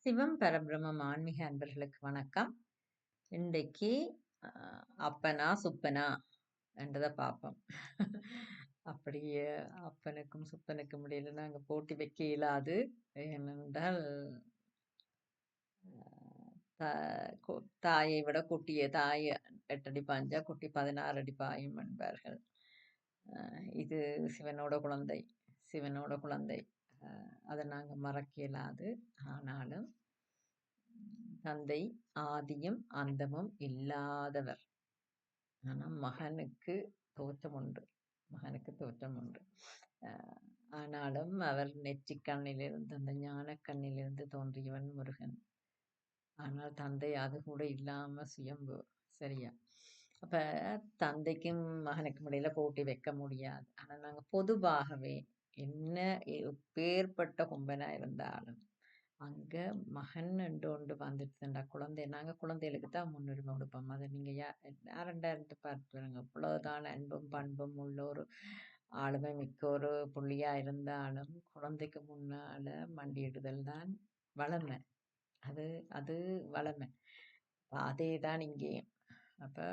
சிவம் பரபிரம்மம் ஆன்மீக அன்பர்களுக்கு வணக்கம். இன்றைக்கு அப்பனா சுப்பனா என்றதை பார்ப்போம். அப்படியே அப்பனுக்கும் சுப்பனுக்கும் இடையில நாங்க போட்டி வைக்க இயலாது. ஏனென்றால் தாயை விட குட்டிய தாய் 8 அடி பாய்ஞ்சா குட்டி 16 அடி பாயும் என்பார்கள். இது சிவனோட குழந்தை, சிவனோட குழந்தை. அதை நாங்க மறக்க இயலாது. ஆனாலும் தந்தை ஆதியும் அந்தமும் இல்லாதவர். ஆனா மகனுக்கு தோற்றம் உண்டு, மகனுக்கு தோற்றம் உண்டு. ஆனாலும் அவர் நெற்றிக் கண்ணிலிருந்து, அந்த ஞான கண்ணிலிருந்து தோன்றியவன் முருகன். ஆனால் தந்தை அது கூட இல்லாம சுயம்பு. சரியா? அப்ப தந்தைக்கும் மகனுக்கும் இடையில போட்டி வைக்க முடியாது. ஆனா நாங்க பொதுவாகவே என்ன எப்பேற்பட்ட கொம்பனா இருந்தாலும் அங்க மகன் என்று ஒன்று வந்துட்டுதுண்டா, குழந்தை நாங்க குழந்தைகளுக்கு தான் முன்னுரிமை கொடுப்போம். அதை நீங்க யாரெண்டா இருந்து பார்த்துருங்க. இவ்வளவுதான் அன்பும் பண்பும் உள்ள ஒரு ஆளுமை மிக்க ஒரு புள்ளியா இருந்தாலும் குழந்தைக்கு முன்னால மண்டியிடுதல் தான் வளமை. அது அது வளமை. அதே தான் இங்கேயும். அப்ப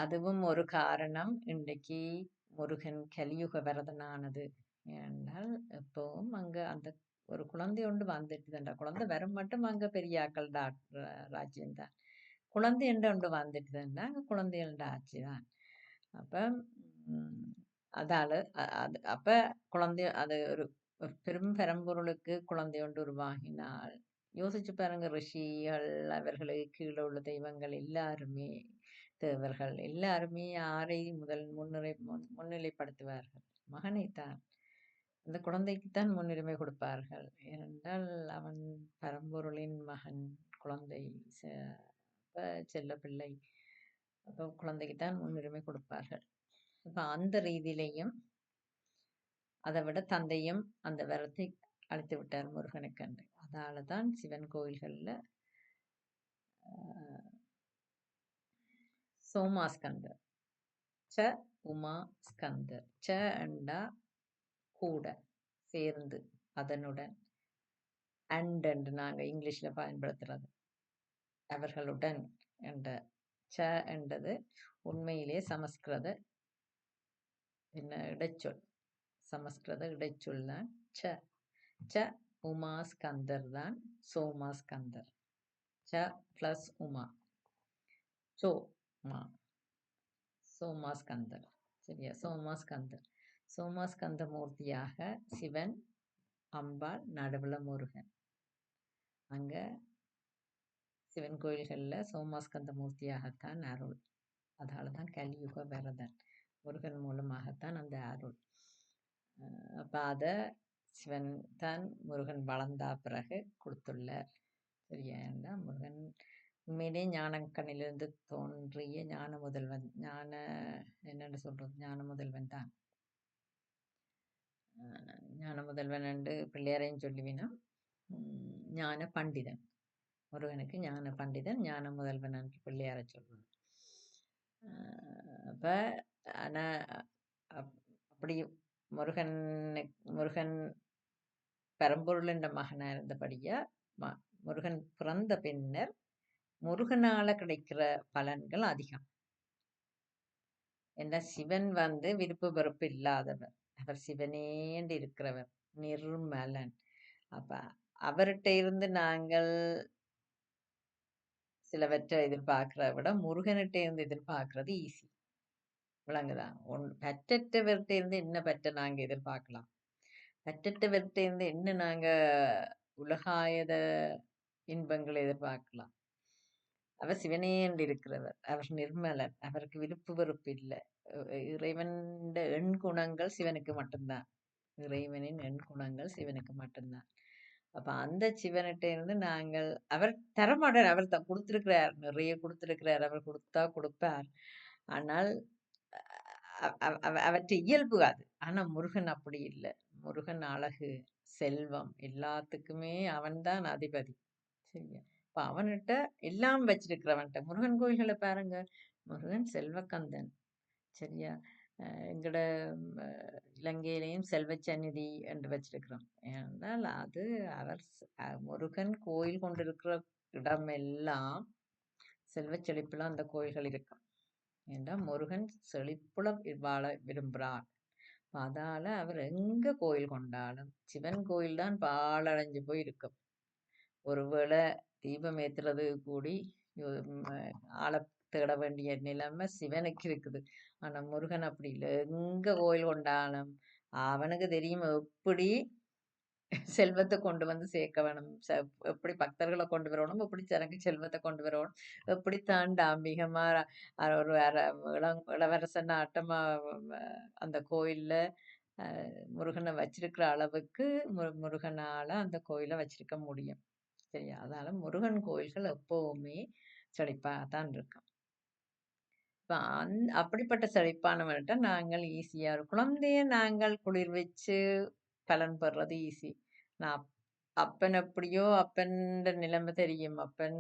அதுவும் ஒரு காரணம் இன்றைக்கு முருகன் கலியுக வரதனானது. ஏனென்றால் எப்பவும் அங்க அந்த ஒரு குழந்தை ஒன்று வந்துட்டுதுண்டா, குழந்தை வரும் மட்டும் அங்க பெரியாக்கள் ராஜ்யம்தான். குழந்தை என்று ஒன்று வந்துட்டுதுண்டா அங்க குழந்தைகளோட ஆட்சி தான். அப்ப அதால அது அப்ப குழந்தை அது ஒரு பெரும் பரம்பொருளுக்கு குழந்தை ஒன்று உருவாகினால் யோசிச்சு பாருங்க. ரிஷிகள், அவர்களுக்கு கீழே உள்ள தெய்வங்கள் எல்லாருமே, தேவர்கள் எல்லாருமே யாரை முன்னிலைப்படுத்துவார்கள்? மகனைத்தான். அந்த குழந்தைக்குத்தான் முன்னுரிமை கொடுப்பார்கள். ஏனென்றால் அவன் பரம்பொருளின் மகன், குழந்தை, செல்ல பிள்ளை. அப்போ குழந்தைக்குத்தான் முன்னுரிமை கொடுப்பார்கள். அப்ப அந்த ரீதியிலையும் அதை விட தந்தையும் அந்த வரத்தை அழைத்து விட்டார் முருகனுக்கன்று. அதால தான் சிவன் கோயில்கள்ல சோமாஸ்கந்தர், ச உமா ஸ்கந்தர். ச அண்டா கூட சேர்ந்து, அதனுடன். அண்ட் என்று நாங்க இங்கிலீஷ்ல பயன்படுத்துறது அவர்களுடன் என்ற. ச என்றது உண்மையிலே சமஸ்கிருத இடைச்சொல். சமஸ்கிருத இடைச்சொல் தான் ச. ச உமாஸ்கந்தர் தான் சோமாஸ்கந்தர். ச பிளஸ் உமா, சோமா, சோமாஸ்கந்தர். சரியா? சோமாஸ்கந்தர். சோமாஸ்கந்த மூர்த்தியாக சிவன், அம்பாள், நடுவுல முருகன். அங்க சிவன் கோயில்கள்ல சோமாஸ்கந்த மூர்த்தியாகத்தான் அருள். அதாலதான் கலியுக வரதன். முருகன் மூலமாகத்தான் அந்த அருள். அப்ப அத சிவன் தான் முருகன் வளர்ந்தா பிறகு கொடுத்துள்ளார். சரியா? முருகன் உண்மையிலே ஞானக்கண்ணிலிருந்து தோன்றிய ஞான முதல்வன். என்னன்னு சொல்றது, ஞான முதல்வன் தான். ஞான முதல்வன் என்று பிள்ளையாரையும் சொல்லுவினா, ஞான பண்டிதன். முருகனுக்கு ஞான பண்டிதன், ஞான முதல்வன் என்று பிள்ளையாரை சொல்லுவான். அப்ப ஆனா அப்படி முருகன் பரம்பொருள் என்ற மகனா இருந்தபடியா முருகன் பிறந்த பின்னர் முருகனால கிடைக்கிற பலன்கள் அதிகம். என்ன, சிவன் விருப்பு வெறுப்பு இல்லாதவர். அவர் சிவனேண்டு இருக்கிறவர், நிர்மலன். அப்ப அவர்கிட்ட இருந்து நாங்கள் சிலவற்றை எதிர்பார்க்கிறத விட முருகன்கிட்ட இருந்து எதிர்பார்க்கறது ஈஸி. விளங்குதா? பற்றற்றவர்கிட்ட இருந்து என்ன பற்ற நாங்க எதிர்பார்க்கலாம்? பற்றற்றவர்கிட்ட இருந்து என்ன நாங்க உலகாயத இன்பங்களை எதிர்பார்க்கலாம்? அவர் சிவனே என்று இருக்கிறவர், அவர் நிர்மலன், அவருக்கு விருப்பு வெறுப்பு இல்லை. இறைவன் எண் குணங்கள் சிவனுக்கு மட்டும்தான். இறைவனின் எண் குணங்கள் சிவனுக்கு மட்டும்தான். அப்ப அந்த சிவன்கிட்ட இருந்து நாங்கள், அவர் தரமாட்டார். அவர் கொடுத்திருக்கிறார், நிறைய கொடுத்திருக்கிறார். அவர் கொடுத்தா கொடுப்பார். ஆனால் அவற்றை இயல்பு அது. ஆனா முருகன் அப்படி இல்லை. முருகன் அழகு, செல்வம், எல்லாத்துக்குமே அவன்தான் அதிபதி. சரியா? இப்ப அவன்கிட்ட எல்லாம் வச்சிருக்கிறவன்ட்ட. முருகன் கோயில்களை பாருங்க, முருகன் செல்வக்கந்தன். சரியா? எங்கட இலங்கையிலேயும் செல்வச்சந்நிதி என்று வச்சிருக்கிறோம். ஏனென்றால் அது அவர் முருகன் கோயில் கொண்டிருக்கிற இடமெல்லாம் செல்வச் செழிப்புல அந்த கோயில்கள் இருக்கும். ஏன்டா முருகன் செழிப்புல வாழ விரும்புகிறார். அதால அவர் எங்க கோயில் கொண்டாலும் சிவன் கோயில் தான் பாழடைஞ்சு போய் இருக்கும். ஒருவேளை தீபம் ஏத்துறது கூடி ஆளை தேட வேண்டிய நிலைமை சிவனுக்கு இருக்குது. ஆனா முருகன் அப்படி இல்லை. எங்க கோயில் கொண்டாலும் அவனுக்கு தெரியும் எப்படி செல்வத்தை கொண்டு வந்து சேர்க்க வேணும். எப்படி பக்தர்களை கொண்டு வரணும், எப்படி தனக்கு செல்வத்தை கொண்டு வரணும், எப்படி தான் டாம்பிகமா ஒரு இளவரசன் ஆட்டமா அந்த கோயில்ல முருகனை வச்சிருக்கிற அளவுக்கு முருகனால அந்த கோயிலை வச்சிருக்க முடியும். சரியா? அதனால முருகன் கோயில்கள் எப்பவுமே செழிப்பாகத்தான் இருக்கும். இப்ப அப்படிப்பட்ட செழிப்பானவன்கிட்ட நாங்கள் ஈஸியா ஒரு குழந்தைய நாங்கள் குளிர் வச்சு பலன் பெறுறது ஈஸி. நான் அப்பன் எப்படியோ அப்பன் நிலைமை தெரியும். அப்பன்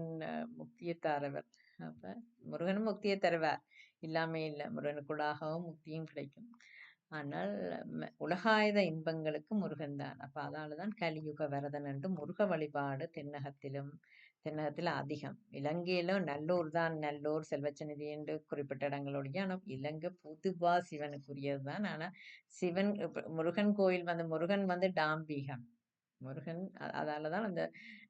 முக்தியை தரவர். அப்ப முருகனும் முக்தியை தருவார். இல்லாமே இல்லை. முருகனுக்குள்ளாகவும் முக்தியும் கிடைக்கும். ஆனால் உலகாயுத இன்பங்களுக்கு முருகன் தான். அப்ப அதனாலதான் கலியுக வரதன் என்று முருக வழிபாடு தென்னகத்தில் அதிகம். இலங்கையில நல்லூர் தான், நல்லூர் செல்வச்சநிதி என்று குறிப்பிட்ட இடங்களுடைய. ஆனால் இலங்கை பொதுவா சிவனுக்குரியது தான். ஆனா சிவன் முருகன் கோயில் முருகன் டாம்பீகம். முருகன் அதாலதான் அந்த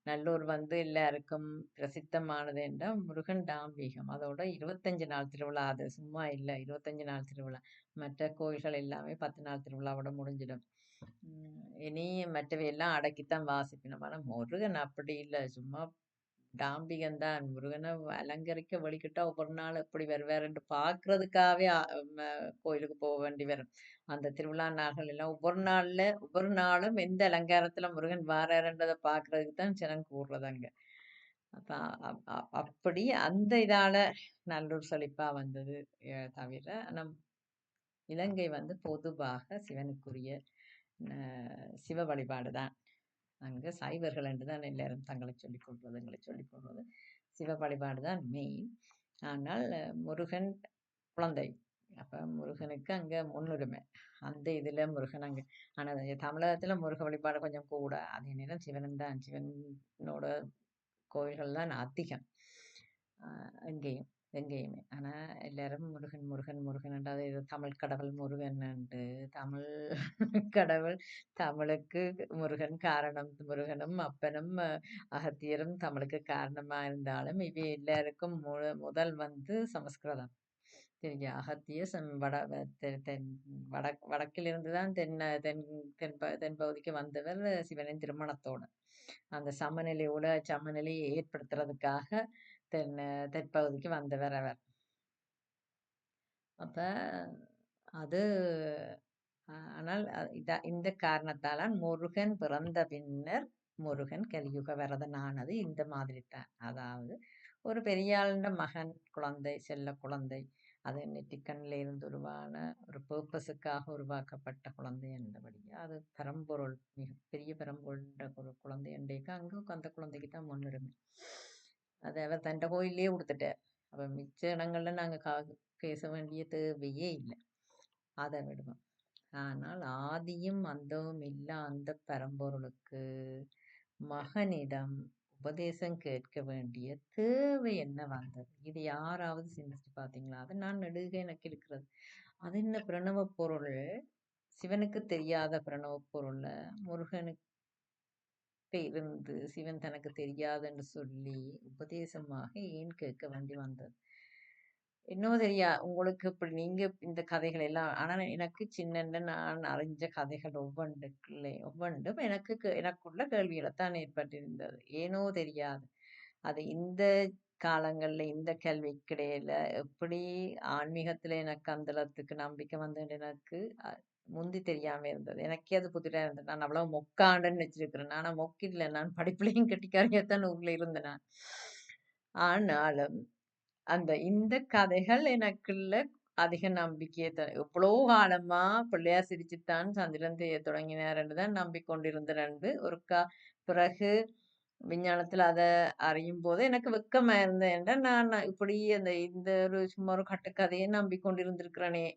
நல்லூர் எல்லாருக்கும் பிரசித்தமானது என்றால் முருகன் டாம்பீகம். அதோட 25 நாள் திருவிழா. அது சும்மா இல்லை, 25 நாள் திருவிழா. மற்ற கோயில்கள் எல்லாமே 10 நாள் திருவிழாவோட முடிஞ்சிடும். இனி மற்றவையெல்லாம் அடக்கித்தான் வாசிக்கணும். ஆனா முருகன் அப்படி இல்லை, சும்மா டாம்பிகம் தான். முருகனை அலங்கரிக்க வழிகிட்டா ஒவ்வொரு நாள் எப்படி வருவாருன்னு பார்க்கறதுக்காகவே கோயிலுக்கு போக வேண்டி வரும். அந்த திருவிழா நாள்கள் எல்லாம் ஒவ்வொரு நாளும் எந்த அலங்காரத்துல முருகன் வாராருன்றதை பார்க்கறதுக்கு தான் ஜனம் கூடுறது அங்க. அப்ப அப்படி அந்த இதால நல்லூர் செழிப்பா வந்தது. தவிர இலங்கை பொதுவாக சிவனுக்குரிய சிவ வழிபாடு தான். அங்க சைவர்கள் என்றுதான் எல்லாரும் தங்களை சொல்லிக் கொள்வது, எங்களை சொல்லிக் கொள்வது. சிவ வழிபாடு தான் மெயின். ஆனால் முருகன் குழந்தை. அப்ப முருகனுக்கு அங்க முன்னுரிமை. அந்த இதுல முருகன் அங்க. ஆனா தமிழகத்துல முருக வழிபாடு கொஞ்சம் கூட. அதே நேரம் சிவனும் தான். சிவனோட கோயில்கள் தான் அதிகம் எங்கேயும் எங்கேயுமே. ஆனா எல்லாரும் முருகன் முருகன் முருகன் அது தமிழ் கடவுள் முருகன் என்று. தமிழ் கடவுள் தமிழுக்கு முருகன் காரணம். முருகனும் அப்பனும் அகத்தியரும் தமிழுக்கு காரணமா இருந்தாலும் இவை எல்லாருக்கும் முதல் சமஸ்கிருதம். சரியா? அகத்திய வடக்கிலிருந்து தான் தென்பகுதிக்கு வந்தவர் சிவனின் திருமணத்தோட. அந்த சமநிலையை ஏற்படுத்துறதுக்காக தென்பகுதிக்கு வந்தவர் அவர். அப்ப அது ஆனால் இந்த காரணத்தால் முருகன் பிறந்த பின்னர் முருகன் கலியுக வரதனானது இந்த மாதிரி தான். அதாவது ஒரு பெரியாளுண்ட மகன் குழந்தை, செல்ல குழந்தை, அது நெற்றிக்கண்ணில் இருந்து உருவான ஒரு பர்பஸுக்காக உருவாக்கப்பட்ட குழந்தை என்றபடி அது பரம்பொருள், மிகப்பெரிய பரம்பொருள் ஒரு குழந்தை என்றைக்கு அங்கே அந்த குழந்தைக்கு தான் முன்னுரிமை. அதை அவர் தண்ட கோயிலே கொடுத்துட்டார். அப்ப மிச்ச இடங்கள்ல நாங்க பேச வேண்டிய தேவையே இல்லை. அதை விடுவோம். ஆனால் ஆதியும் அந்தமும் இல்லா அந்த பரம்பொருளுக்கு மகனிடம் உபதேசம் கேட்க வேண்டிய தேவை என்ன வந்தது? இது யாராவது சிந்திச்சு பார்த்தீங்களா? அது நான் நெடுக எனக்கு இருக்கிறது. அது என்ன பிரணவ பொருள், சிவனுக்கு தெரியாத பிரணவ பொருள்ல முருகனுக்கு இருந்து சிவன் தனக்கு தெரியாதுன்னு சொல்லி உபதேசமாக ஏன் கேட்க வேண்டி வந்தது? இன்னும் தெரியா உங்களுக்கு இப்படி நீங்க இந்த கதைகள் எல்லாம். ஆனா எனக்கு சின்ன நான் அறிஞ்ச கதைகள் ஒவ்வொன்றும் எனக்குள்ள கேள்விகளைத்தான் ஏற்பட்டிருந்தது. ஏனோ தெரியாது. அது இந்த காலங்கள்ல இந்த கேள்விக்கிடையில எப்படி ஆன்மீகத்துல எனக்கு அந்தளத்துக்கு நம்பிக்கை வந்தது எனக்கு முந்தி தெரியாம இருந்தது. எனக்கே அது புதிரா இருந்தது. நான் அவ்வளவு மொக்காண்டுன்னு வச்சிருக்கிறேன். ஆனா மொக்கில்ல, நான் படிப்புலையும் கெட்டிக்காரியாத்தான் ஊர்ல இருந்தேன் நான். ஆனாலும் இந்த கதைகள் எனக்குள்ள அதிக நம்பிக்கையை எவ்வளோ காலமா பிள்ளையார் சிரிச்சுத்தான் சந்திரன் செய்ய தொடங்கினார் என்றுதான் நம்பிக்கொண்டிருந்தேன். பிறகு விஞ்ஞானத்துல அதை அறியும் போது எனக்கு வெக்கமா இருந்தேன். நான் இப்படி இந்த ஒரு சும்மா ஒரு கட்டுக்கதையை நம்பிக்கொண்டிருந்திருக்கிறேனே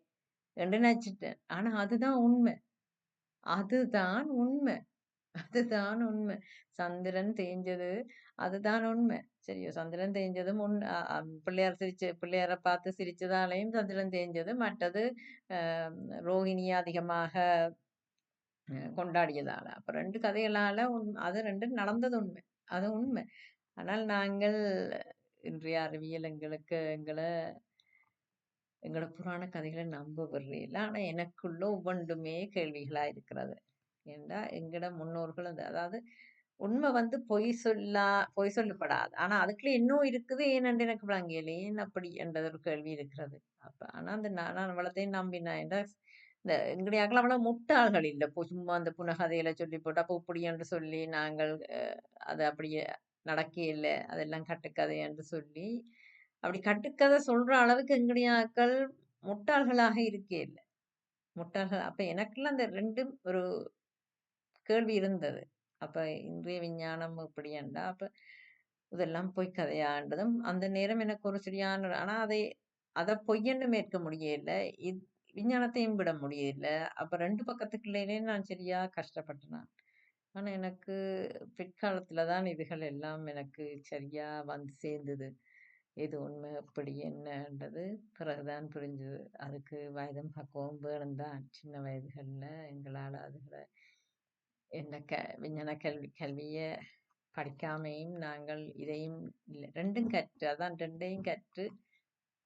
என்று நினைச்சிட்டேன். ஆனா அதுதான் உண்மை. அதுதான் உண்மை. அதுதான் உண்மை. சந்திரன் தேய்ஞ்சது அதுதான் உண்மை. சரியோ, சந்திரன் தேய்ஞ்சதும் பிள்ளையார் பிள்ளையார பார்த்து சிரிச்சதாலேயும் சந்திரன் தேய்ஞ்சது. மற்றது அ ரோகிணிய அதிகமாக கொண்டாடியதால. அப்ப 2 கதைகளால அது 2ம் நடந்தது உண்மை. அது உண்மை. ஆனால் நாங்கள் இன்றைய அறிவியல் எங்கள புராண கதைகள நம்ப விடுறேல்ல. ஆனா எனக்குள்ள ஒவ்வொன்றுமே கேள்விகளா இருக்கிறது. ஏன்டா எங்கட முன்னோர்கள் அதாவது உண்மை பொய் சொல்லப்படாது. ஆனா அதுக்குள்ள இன்னும் இருக்குது. ஏனென்று எனக்கு விளங்கல. ஏன் அப்படி என்றது ஒரு கேள்வி இருக்கிறது. அப்ப ஆனா அந்த நான் அவ்வளத்தையும் நம்பினேன். இந்த எங்களுடைய அவ்வளவு முட்டாள்கள் இல்ல. சும்மா அந்த புனகதையில சொல்லி போட்டு அப்போ இப்படி என்று சொல்லி நாங்கள் அது அப்படியே நடக்கே இல்ல. அதெல்லாம் கட்டுக்கதை என்று சொல்லி அப்படி கட்டுக்கதை சொல்ற அளவுக்கு எங்களுடைய ஆக்கள் முட்டாள்களாக இருக்கே இல்ல. முட்டாள்கள் அப்ப எனக்குள்ள அந்த 2ம் ஒரு கேள்வி இருந்தது. அப்ப இன்றைய விஞ்ஞானம் இப்படியென்றா, அப்ப இதெல்லாம் பொய் கதையான்றதும் அந்த நேரம் எனக்கு ஒரு சரியான ஆனா அத பொய்யென்னும் ஏற்க முடியல. இத் விஞ்ஞானத்தையும் விட முடியல. அப்ப 2 பக்கத்துக்குள்ளேயே நான் சரியா கஷ்டப்பட்டேன் நான். ஆனா எனக்கு பிற்காலத்துல தான் இதுகள் எல்லாம் எனக்கு சரியா வந்து சேர்ந்தது. எது உண்மை, எப்படி என்னன்றது பிறகுதான் புரிஞ்சது. அதுக்கு வயதும் பக்குவமும் வேணும் தான். சின்ன வயதுகள்ல எங்களால அதுகள இந்த விஞ்ஞான கல்விய படிக்காமையும் நாங்கள் இதையும் 2ம் கற்று அதான் 2யும்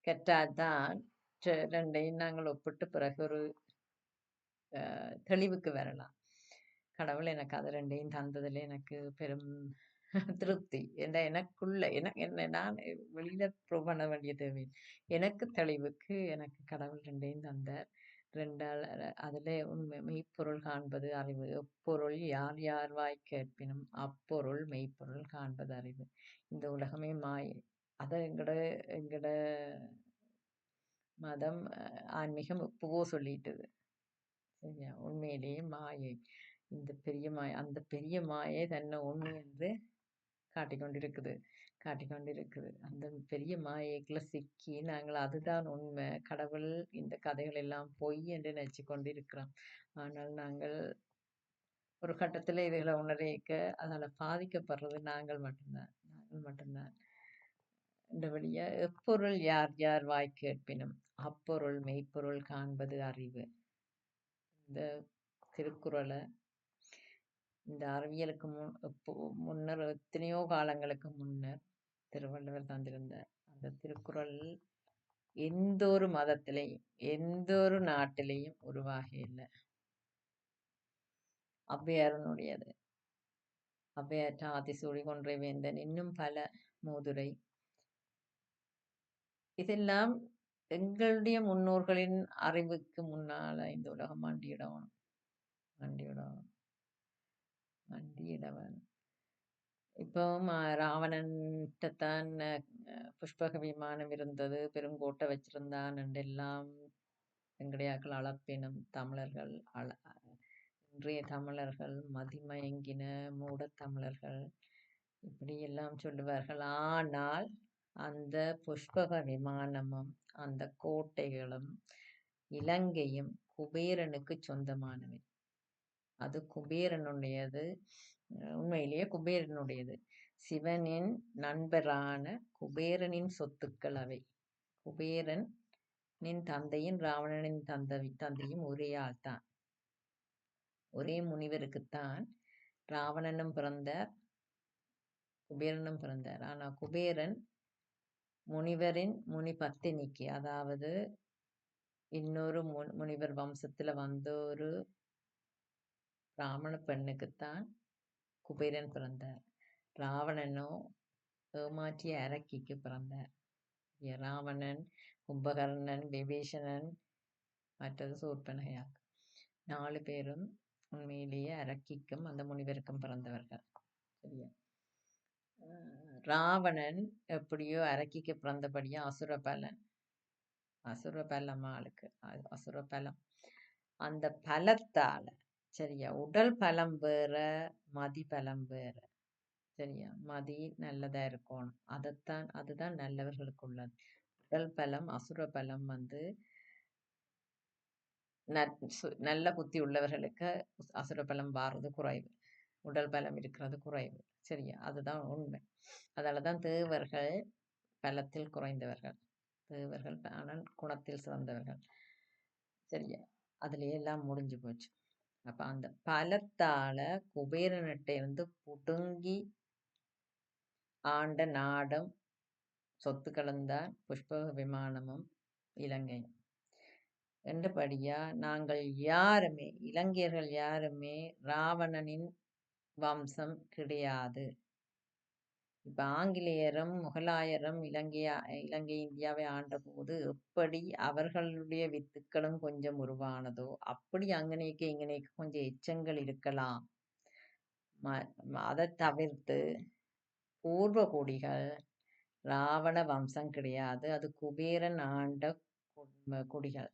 கற்றாதான் 2யும் நாங்கள் ஒப்பிட்டு பிறகு ஒரு தெளிவுக்கு வரலாம். கடவுள் எனக்கு அது 2யும் தந்ததுல எனக்கு பெரும் திருப்தி. எனக்குள்ள என்ன நான் வெளியில ப்ரூவ் பண்ண வேண்டிய தேவையில்ல. எனக்கு தெளிவுக்கு எனக்கு கடவுள் 2யும் தந்தார். 2ஆல் அதிலே உண்மை மெய்ப்பொருள் காண்பது அறிவு. எப்பொருள் யார் யார் வாய் கேட்பினும் அப்பொருள் மெய்ப்பொருள் காண்பது அறிவு. இந்த உலகமே மாயை. அத எங்கட மதம் ஆன்மீகம் எப்பவோ சொல்லிட்டது. சரியா? உண்மையிலேயே மாயை. இந்த பெரிய மாயை அந்த பெரிய மாயை தன்னை உண்மை என்று காட்டிக்கொண்டிருக்குது. காட்டிக்கொண்டிருக்குது. அந்த பெரிய மாயைக்குள்ள சிக்கி நாங்கள் அதுதான் உண்மை. கடவுள் இந்த கதைகள் எல்லாம் பொய் என்று நினைச்சு கொண்டிருக்கிறோம். ஆனால் நாங்கள் ஒரு கட்டத்துல இதுகளை உணரேக்க அதனால பாதிக்கப்படுறது நாங்கள் மட்டும்தான். நாங்கள் மட்டும்தான். இந்த வழியா எப்பொருள் யார் யார் வாய் கேட்பினும் அப்பொருள் மெய்ப்பொருள் காண்பது அறிவு. இந்த திருக்குறளை இந்த அறிவியலுக்கு முன்னர் எத்தனையோ காலங்களுக்கு முன்னர் திருவள்ளுவர் தந்திருந்தார். அந்த திருக்குறள் எந்த ஒரு மதத்திலையும் எந்த ஒரு நாட்டிலையும் உருவாகி இல்லை. ஔவையாரனுடையது. ஔவையாற்ற ஆத்திசூடி கொன்றை வேந்தன் இன்னும் பல மூதுரை. இதெல்லாம் எங்களுடைய முன்னோர்களின் அறிவுக்கு முன்னால இந்த உலகம் மண்டியிடணும். மண்டியிடணும். மண்டியிடவன் இப்போ ராவணன்தான் புஷ்பக விமானம் இருந்தது, பெருங்கோட்டை வச்சிருந்தான் என்றெல்லாம் எங்கடையாக்கள் அளப்பினும் தமிழர்கள் இன்றைய தமிழர்கள் மதிமயங்கின மூடத் தமிழர்கள் இப்படியெல்லாம் சொல்லுவார்கள். ஆனால் அந்த புஷ்பக விமானமும் அந்த கோட்டைகளும் இலங்கையும் குபேரனுக்கு சொந்தமானவை. அது குபேரனுடையது. உண்மையிலேயே குபேரனுடையது. சிவனின் நண்பரான குபேரனின் சொத்துக்கள் அவை. குபேரனின் தந்தையும் ராவணனின் தந்தையும் ஒரே ஆள்தான். ஒரே முனிவருக்குத்தான் ராவணனும் பிறந்தார், குபேரனும் பிறந்தார். ஆனா குபேரன் முனிவரின் முனிபத்தினிக்கு, அதாவது இன்னொரு முனிவர் வம்சத்துல வந்த ஒரு பிராமண பெண்ணுக்குத்தான் குபேரன் பிறந்தார். ராவணனோ ஏமாற்றிய அரக்கிக்கு பிறந்தார். ராவணன், கும்பகர்ணன், விபீஷணன், மற்றது சூர்பனகையார் 4 பேரும் உண்மையிலேயே அரக்கிக்கும் அந்த முனிவருக்கும் பிறந்தவர்கள். சரியா? ராவணன் எப்படியோ அரக்கிக்கு பிறந்தபடியா அசுர பலம் ஆளுக்கு அசுர பலம். அந்த பலத்தால சரியா, உடல் பலம் வேற, மதி பலம் வேற. சரியா? மதி நல்லதா இருக்கணும். அதுதான் நல்லவர்களுக்கு உள்ளது. உடல் பலம் அசுர பலம் நல்ல புத்தி உள்ளவர்களுக்கு அசுர பலம் வாரது குறைவு, உடல் பலம் இருக்கிறது குறைவு. சரியா? அதுதான் உண்மை. அதாலதான் தேவர்கள் பலத்தில் குறைந்தவர்கள், தேவர்கள் ஆனால் குணத்தில் சிறந்தவர்கள். சரியா? அதுலயே எல்லாம் முடிஞ்சு போச்சு. அப்ப அந்த பலத்தால குபேரனிட்ட இருந்து புடுங்கி ஆண்ட நாடும் சொத்துக்களும் தான் புஷ்பக விமானமும் இலங்கையும். என்றபடியா நாங்கள் யாருமே, இலங்கையர்கள் யாருமே ராவணனின் வம்சம் கிடையாது. இப்ப ஆங்கிலேயரும் முகலாயரும் இலங்கை இந்தியாவை ஆண்ட போது எப்படி அவர்களுடைய வித்துக்களும் கொஞ்சம் உருவானதோ அப்படி அங்கனைக்கு இங்கனைக்கு கொஞ்சம் எச்சங்கள் இருக்கலாம். அதை தவிர்த்து பூர்வ குடிகள் ராவண வம்சம் கிடையாது. அது குபேரன் ஆண்ட குடிகள்.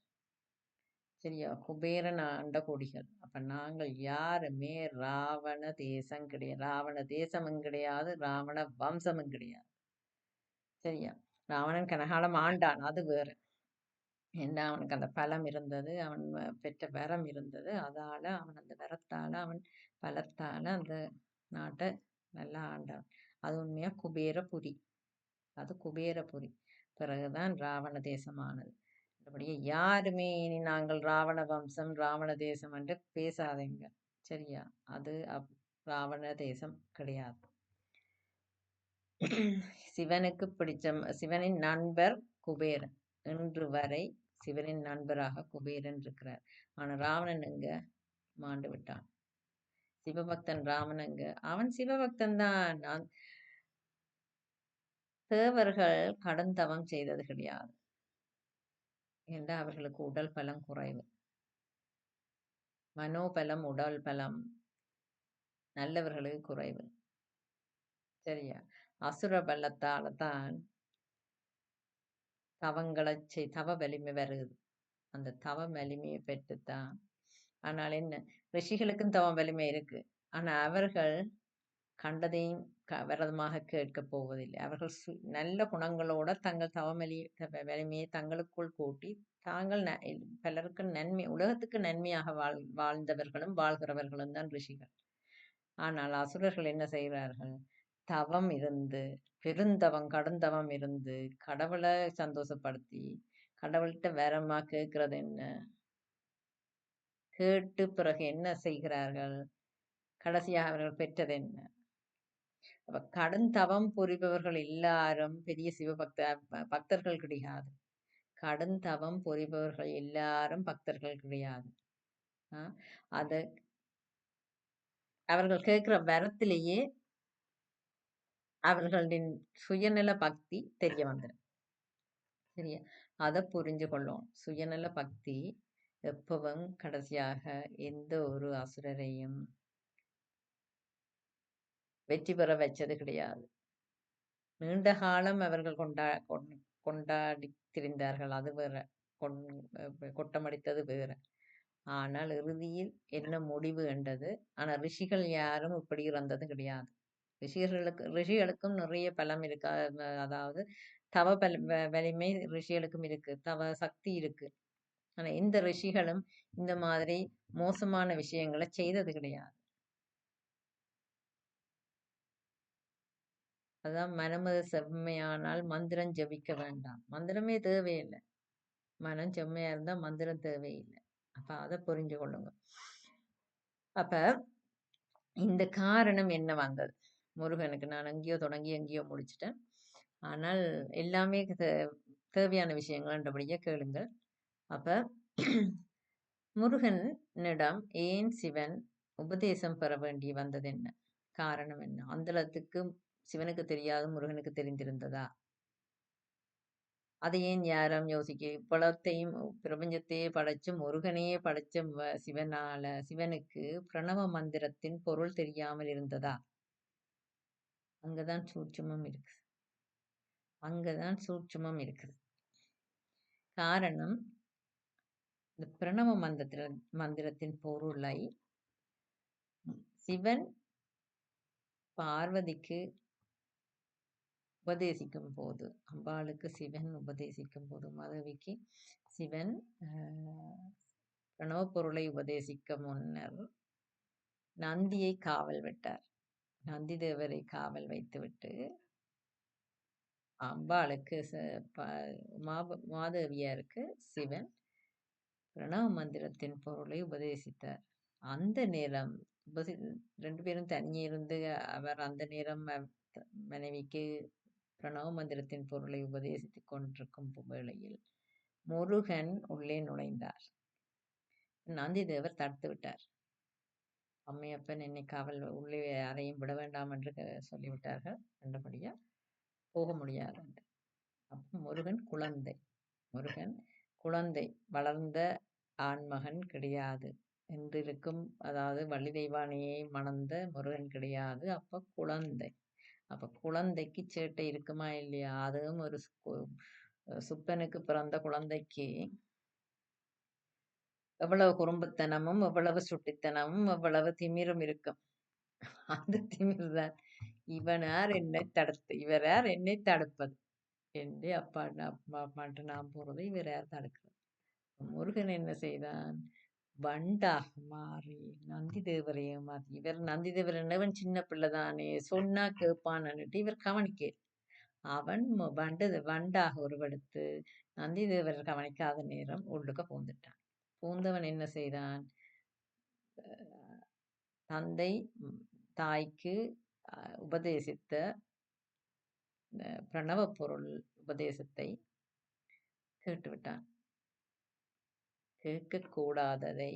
சரியா? குபேரன் ஆண்ட குடிகள். அப்ப நாங்கள் யாருமே ராவண தேசம் கிடையாது, ராவண தேசமும் கிடையாது, ராவண வம்சமும் கிடையாது. சரியா? ராவணன் கனகாலம் ஆண்டான், அது வேற. என்ன, அவனுக்கு அந்த பலம் இருந்தது, அவன் பெற்ற வரம் இருந்தது. அதால அவன் அந்த வரத்தால அவன் பலத்தால அந்த நாட்டை நல்லா ஆண்டான். அது உண்மையா குபேரபுரி, அது குபேரபுரி. பிறகுதான் ராவண தேசமானது. அப்படியே யாருமே இனி நாங்கள் ராவண வம்சம் ராவண தேசம் என்று பேசாதீங்க. சரியா? அது ராவண தேசம் கிடையாது. சிவனுக்கு பிடிச்ச சிவனின் நண்பர் குபேரன். இன்று வரை சிவனின் நண்பராக குபேரன் இருக்கிறார். ஆனா ராவணன் எங்க மாண்டு விட்டான். சிவபக்தன் ராமன் எங்க? அவன் சிவபக்தன் தான். தேவர்கள் கடுந்தவம் செய்தது கிடையாது. ஏண்டா அவர்களுக்கு உடல் பலம் குறைவு. மனோபலம் உடல் பலம் நல்லவர்களுக்கு குறைவு. சரியா? அசுர பலத்தால தான் தவங்களை தவ வலிமை வருது. அந்த தவ வலிமையை பெற்றுத்தான். ஆனால் என்ன, ரிஷிகளுக்கும் தவ வலிமை இருக்கு. ஆனா அவர்கள் கண்டதையும் விரதமாக கேட்க போவதில்லை. அவர்கள் நல்ல குணங்களோட தங்கள் வலிமையை தங்களுக்குள் கூட்டி தாங்கள் பலருக்கு நன்மை, உலகத்துக்கு நன்மையாக வாழ்ந்தவர்களும் வாழ்கிறவர்களும் தான் ரிஷிகள். ஆனால் அசுரர்கள் என்ன செய்கிறார்கள்? தவம் இருந்து, பெருந்தவம் கடுந்தவம் இருந்து கடவுளை சந்தோஷப்படுத்தி கடவுள்கிட்ட வரமா கேட்கிறது என்ன, கேட்டு பிறகு என்ன செய்கிறார்கள்? கடைசியாக அவர்கள் பெற்றது என்ன? அப்ப கடுந்தவம் புரிபவர்கள் எல்லாரும் பெரிய பக்தர்கள் கிடையாது. கடுந்தவம் புரிபவர்கள் எல்லாரும் பக்தர்கள் கிடையாது. அது அவர்கள் கேட்கிற வரத்திலேயே அவர்களின் சுயநல பக்தி தெரிய வந்துடும். சரியா? அதை புரிஞ்சு கொள்ளும். சுயநல பக்தி எப்பவும் கடைசியாக எந்த ஒரு அசுரரையும் வெற்றி பெற வச்சது கிடையாது. நீண்ட காலம் அவர்கள் கொண்டாடி திரிந்தார்கள், அது வேற. கொட்டமடித்தது வேற. ஆனால் இறுதியில் என்ன முடிவு என்றது. ஆனா ரிஷிகள் யாரும் இப்படி இறந்தது கிடையாது. ரிஷிகளுக்கும் நிறைய பலம் இருக்கு. அதாவது தவ வலிமை ரிஷிகளுக்கும் இருக்கு, தவ சக்தி இருக்கு. ஆனா இந்த ரிஷிகளும் இந்த மாதிரி மோசமான விஷயங்களை செய்தது கிடையாது. அதான் மனமது செம்மையானால் மந்திரம் ஜபிக்க வேண்டாம். மந்திரமே தேவையில்லை. மனம் செம்மையா இருந்தா மந்திரம் தேவையில்லை. அப்ப அதை புரிஞ்சு கொள்ளுங்க. அப்ப இந்த காரணம் என்ன வந்தது முருகனுக்கு? நான் எங்கேயோ தொடங்கி எங்கேயோ முடிச்சிட்டேன். ஆனால் எல்லாமே தேவையான விஷயங்கள்ன்றபடியே கேளுங்கள். அப்ப முருகனிடம் ஏன் சிவன் உபதேசம் பெற வேண்டி வந்தது என்ன? காரணம் என்ன? அந்தளத்துக்கு சிவனுக்கு தெரியாது, முருகனுக்கு தெரிந்திருந்ததா? அதை ஏன் யாரும் யோசிக்க? இவ்வளத்தையும் பிரபஞ்சத்தையே படைச்சு முருகனையே படைச்ச சிவனுக்கு பிரணவ மந்திரத்தின் பொருள் தெரியாமல் இருந்ததா? அங்கதான் சூட்சுமம் இருக்கு. அங்கதான் சூட்சுமம் இருக்குது. காரணம், இந்த பிரணவ மந்திரத்தின் பொருளை சிவன் பார்வதிக்கு உபதேசிக்கும் போது, அம்பாளுக்கு சிவன் உபதேசிக்கும் போது, மாதவிக்கு சிவன் பிரணவ பொருளை உபதேசிக்க முன்னர் நந்தியை காவல் விட்டார். நந்தி தேவரை காவல் வைத்துவிட்டு அம்பாளுக்கு மாதேவியாருக்கு சிவன் பிரணவ மந்திரத்தின் பொருளை உபதேசித்தார். அந்த நேரம் ரெண்டு பேரும் தனியே இருந்து அவர் அந்த நேரம் மனைவிக்கு பிரணவ மந்திரத்தின் பொருளை உபதேசித்துக் கொண்டிருக்கும் வேளையில் முருகன் உள்ளே நுழைந்தார். நந்தி தேவர் தடுத்து விட்டார். அம்மையப்பன் என்னை காவல் உள்ளே யாரையும் விட வேண்டாம் என்று சொல்லிவிட்டார்கள். கண்டபடியா போக முடியாது. அப்போ முருகன் குழந்தை வளர்ந்த ஆண்மகன் கிடையாது என்றிருக்கும். அதாவது வள்ளி தெய்வானையை மணந்த முருகன் கிடையாது. அப்ப குழந்தைக்கு சேட்டை இருக்குமா இல்லையா? அதுவும் ஒரு சுப்பனுக்கு பிறந்த குழந்தைக்கு எவ்வளவு குறும்புத்தனமும் எவ்வளவு சுட்டித்தனமும் எவ்வளவு திமிரும் இருக்கும். அந்த திமிர் தான் இவர் யார் என்னை தடுப்பது என்று அப்பாட்டு நான் போறதை இவர் யார் தடுக்கிறது? முருகன் என்ன செய்தான்? வண்டாக மாறி நந்தி தேவரையும் மாறி, இவர் நந்தி தேவர் என்னவன் சின்ன பிள்ளைதானே சொன்னா கேட்பான்னுட்டு இவர் கவனிக்க, அவன் வண்டாக உருவெடுத்து நந்தி தேவர் கவனிக்காத நேரம் உள்ளுக்க பூந்துட்டான். பூந்தவன் என்ன செய்தான்? தந்தை தாய்க்கு உபதேசித்த பிரணவ பொருள் உபதேசத்தை கேட்டுவிட்டான். கேட்கக்கூடாததை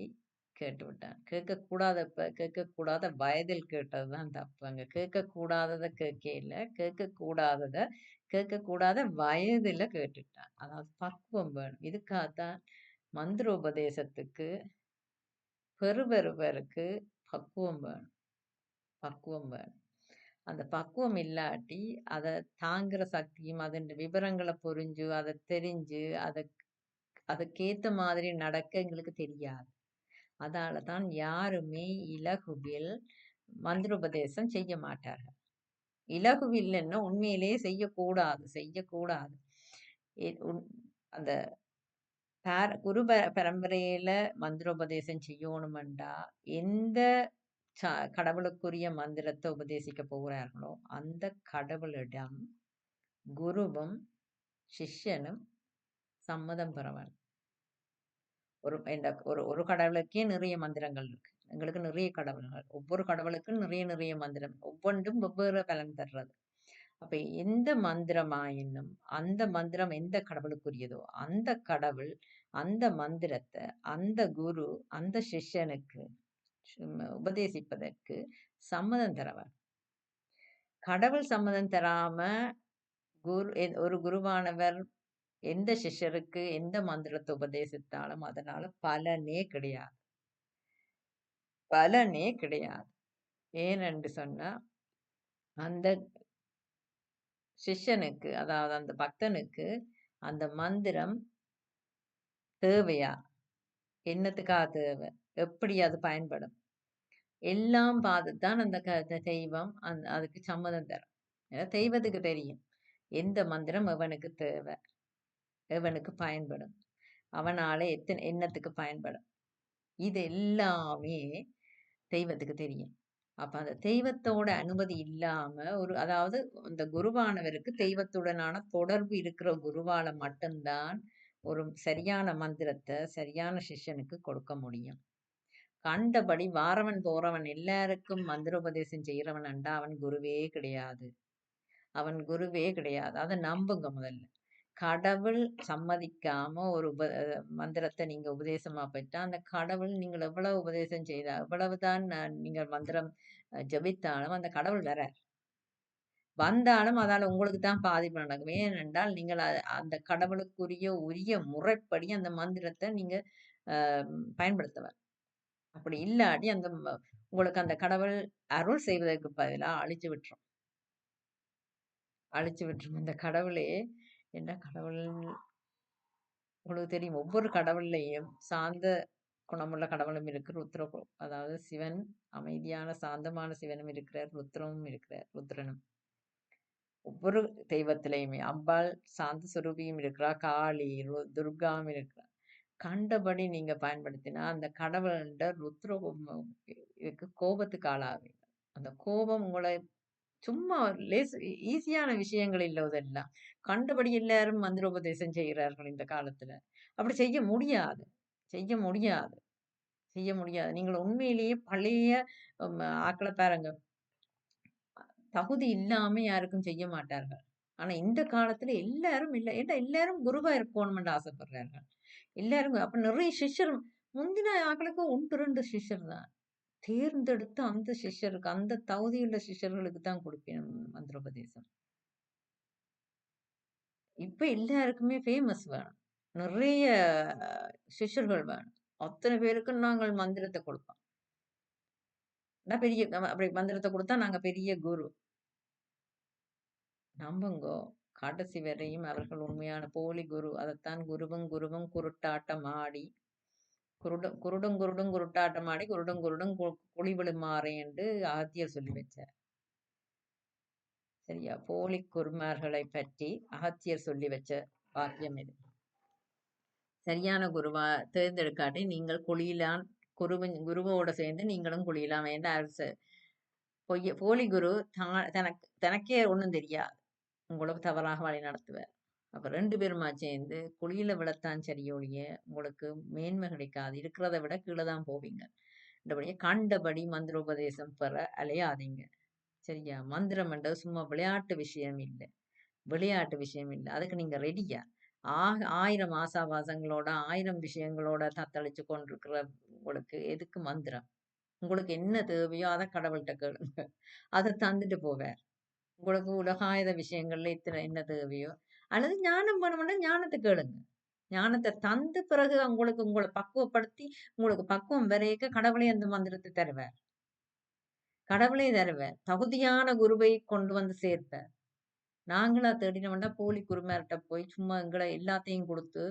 கேட்டுவிட்டான். கேட்கக்கூடாத வயதில் கேட்டதுதான் தப்பு. அங்க கேட்கக்கூடாததை கேட்கக்கூடாத வயதுல கேட்டுட்டான். அதாவது பக்குவம் வேணும். இதுக்காகத்தான் மந்திர உபதேசத்துக்கு பெறுபெறுவருக்கு பக்குவம் வேணும். அந்த பக்குவம் இல்லாட்டி அதை தாங்குற சக்தியும் அதன் விவரங்களை புரிஞ்சு அதை தெரிஞ்சு அதுக்கேத்த மாதிரி நடக்க எங்களுக்கு தெரியாது. அதாலதான் யாருமே இலகுவில் மந்திரோபதேசம் செய்ய மாட்டார்கள். இலகுவில்லைன்னா உண்மையிலேயே செய்யக்கூடாது. அந்த குரு பரம்பரையில மந்திரோபதேசம் செய்யணுமெண்டா எந்த கடவுளுக்குரிய மந்திரத்தை உபதேசிக்க போகிறார்களோ அந்த கடவுளிடம் குருவும் சிஷ்யனும் சம்மதம் பெறவன். ஒரு கடவுளுக்கே நிறைய மந்திரங்கள் இருக்கு. எங்களுக்கு நிறைய கடவுள்கள், ஒவ்வொரு கடவுளுக்கும் நிறைய மந்திரம், ஒவ்வொன்றும் வெவ்வேறு பலன் தர்றது. அப்ப எந்த மந்திரமாயினும் அந்த மந்திரம் எந்த கடவுளுக்குரியதோ அந்த கடவுள் அந்த மந்திரத்தை அந்த குரு அந்த சிஷ்யனுக்கு உபதேசிப்பதற்கு சம்மதம் தரவர். கடவுள் சம்மதம் தராம ஒரு குருவானவர் எந்த சிஷ்யருக்கு எந்த மந்திரத்தை உபதேசித்தாலும் அதனால பலனே கிடையாது. ஏனென்று சொன்னா அந்த சிஷ்யனுக்கு, அதாவது அந்த பக்தனுக்கு அந்த மந்திரம் தேவையா, என்னத்துக்காக தேவை, எப்படி அது பயன்படும் எல்லாம் பார்த்துத்தான் அந்த தெய்வம் அதுக்கு சம்மதம் தரும். தெய்வத்துக்கு தெரியும் எந்த மந்திரம் எவனுக்கு தேவை, எவனுக்கு பயன்படும், அவனால என்னத்துக்கு பயன்படும், இது எல்லாமே தெய்வத்துக்கு தெரியும். அப்ப அந்த தெய்வத்தோட அனுமதி இல்லாம அதாவது அந்த குருவானவருக்கு தெய்வத்துடனான தொடர்பு இருக்கிற குருவால மட்டும்தான் ஒரு சரியான மந்திரத்தை சரியான சிஷ்யனுக்கு கொடுக்க முடியும். கண்டபடி வாரவன் போறவன் எல்லாருக்கும் மந்திரோபதேசம் செய்யறவன் அண்டா அவன் குருவே கிடையாது. அதை நம்புங்க. முதல்ல கடவுள் சம்மதிக்காம ஒரு மந்திரத்தை நீங்க உபதேசமா பெற்றா அந்த கடவுள் நீங்கள் எவ்வளவு உபதேசம் செய்தா எவ்வளவுதான் நீங்கள் மந்திரம் ஜபித்தாலும் அந்த கடவுள் வந்தாலும் அதால உங்களுக்கு தான் பாதிப்பு நடக்கும். ஏனென்றால் நீங்கள் அந்த உரிய முறைப்படி அந்த மந்திரத்தை நீங்க பயன்படுத்தவர். அப்படி இல்லாட்டி உங்களுக்கு அந்த கடவுள் அருள் செய்வதற்கு பதிலாக அழிச்சு விட்டுரும். அந்த கடவுளே என்ன கடவுள் உங்களுக்கு தெரியும். ஒவ்வொரு கடவுள்லையும் சாந்த குணமுள்ள கடவுளும் இருக்கு. அதாவது சிவன் அமைதியான சாந்தமான சிவனும் இருக்கிறார், ருத்ரனும். ஒவ்வொரு தெய்வத்திலையுமே அம்பாள் சாந்த சுரூபியும் இருக்கிறா, காளி துர்காவும் இருக்கிறார். கண்டபடி நீங்க பயன்படுத்தினா, அந்த கடவுள்ட இதுக்கு கோபத்துக்கு ஆளாவீங்க. அந்த கோபம் உங்கள சும்மா ஈஸியான விஷயங்கள் இல்ல இதெல்லாம். கண்டபடி எல்லாரும் மந்திரோபதேசம் செய்கிறார்கள் இந்த காலத்துல. அப்படி செய்ய முடியாது. செய்ய முடியாது. செய்ய முடியாது. நீங்கள் உண்மையிலேயே பழைய ஆட்கள பாருங்க. தகுதி இல்லாம யாருக்கும் செய்ய மாட்டார்கள். ஆனா இந்த காலத்துல எல்லாரும் இல்ல. ஏன்டா எல்லாரும் குருவா இருக்கணும்னு ஆசைப்படுறார்கள். எல்லாரும் அப்ப நிறைய சிஷ்யர் முந்தின ஆட்களுக்கு 1, 2 சிஷ்யர் தான். தேர்ந்தெடுத்து அந்த சிஷ்யருக்கு, அந்த தகுதியுள்ள சிஷ்யர்களுக்கு தான் குடுப்பேன் மந்திரோபதேசம். இப்ப எல்லாருக்குமே ஃபேமஸ் வேணும். நிறைய சிஷ்யர்கள் வேணும். அத்தனை பேருக்கும் நாங்கள் மந்திரத்த குடுப்போம். நான் பெரிய அப்படி மந்திரத்த குடுத்தா நாங்க பெரிய குரு. நம்புங்கோ. கடைசி வரையும் அவர்கள் உண்மையான போலி குரு. அதத்தான் குருவும் குருவும் குருட்டாட்டம் ஆடி, குருடும் குருடும் குருட்டாட்டம் ஆடி, குருடும் குருடும் குழி விழுமாறே என்று அகத்தியர் சொல்லி வச்சார். சரியா? போலி குருமார்களை பற்றி அகத்தியர் சொல்லி வச்ச வாக்கியம் இது. சரியான குருவா தேர்ந்தெடுக்காட்டி நீங்கள் குழியிலான் குருவோட சேர்ந்து நீங்களும் குழியலாம் வேண்டாம். போலி குரு தனக்கே ஒண்ணும் தெரியாது. உங்களுக்கு தவறாக வழி நடத்துவார். அப்ப 2 பேருமா சேர்ந்து குழியில விழத்தான் சரியொழிய உங்களுக்கு மேன்மை கிடைக்காது. இருக்கிறத விட கீழ தான் போவீங்க. இந்தபடியே கண்டபடி மந்திரோபதேசம் பெற அலையாதீங்க. சரியா? மந்திரம் என்றது சும்மா விளையாட்டு விஷயம் இல்ல. விளையாட்டு விஷயம் இல்ல. அதுக்கு நீங்க ரெடியா? 1000 ஆசாபாசங்களோட, 1000 விஷயங்களோட தத்தளிச்சு கொண்டிருக்கிற உங்களுக்கு எதுக்கு மந்திரம்? உங்களுக்கு என்ன தேவையோ அத கடவுள்ட்ட கேளுங்க. அத தந்துட்டு போவார். உங்களுக்கு உலகாயுத விஷயங்கள்ல இத்தனை என்ன தேவையோ, அல்லது ஞானம் வேணும்னா ஞானத்த கேளுங்க. ஞானத்த தந்து பிறகு உங்களுக்கு உங்கள பக்குவப்படுத்தி, உங்களுக்கு பக்குவம் வரைக்க கடவுளே அந்த மந்திரத்த தருவார். கடவுளே தருவார். தகுதியான குருவை கொண்டு வந்து சேர்ப்பார். நாங்களா தேடினோம்னா போலி குருமார்ட்ட போய் சும்மா எங்கள எல்லாத்தையும் குடுத்து,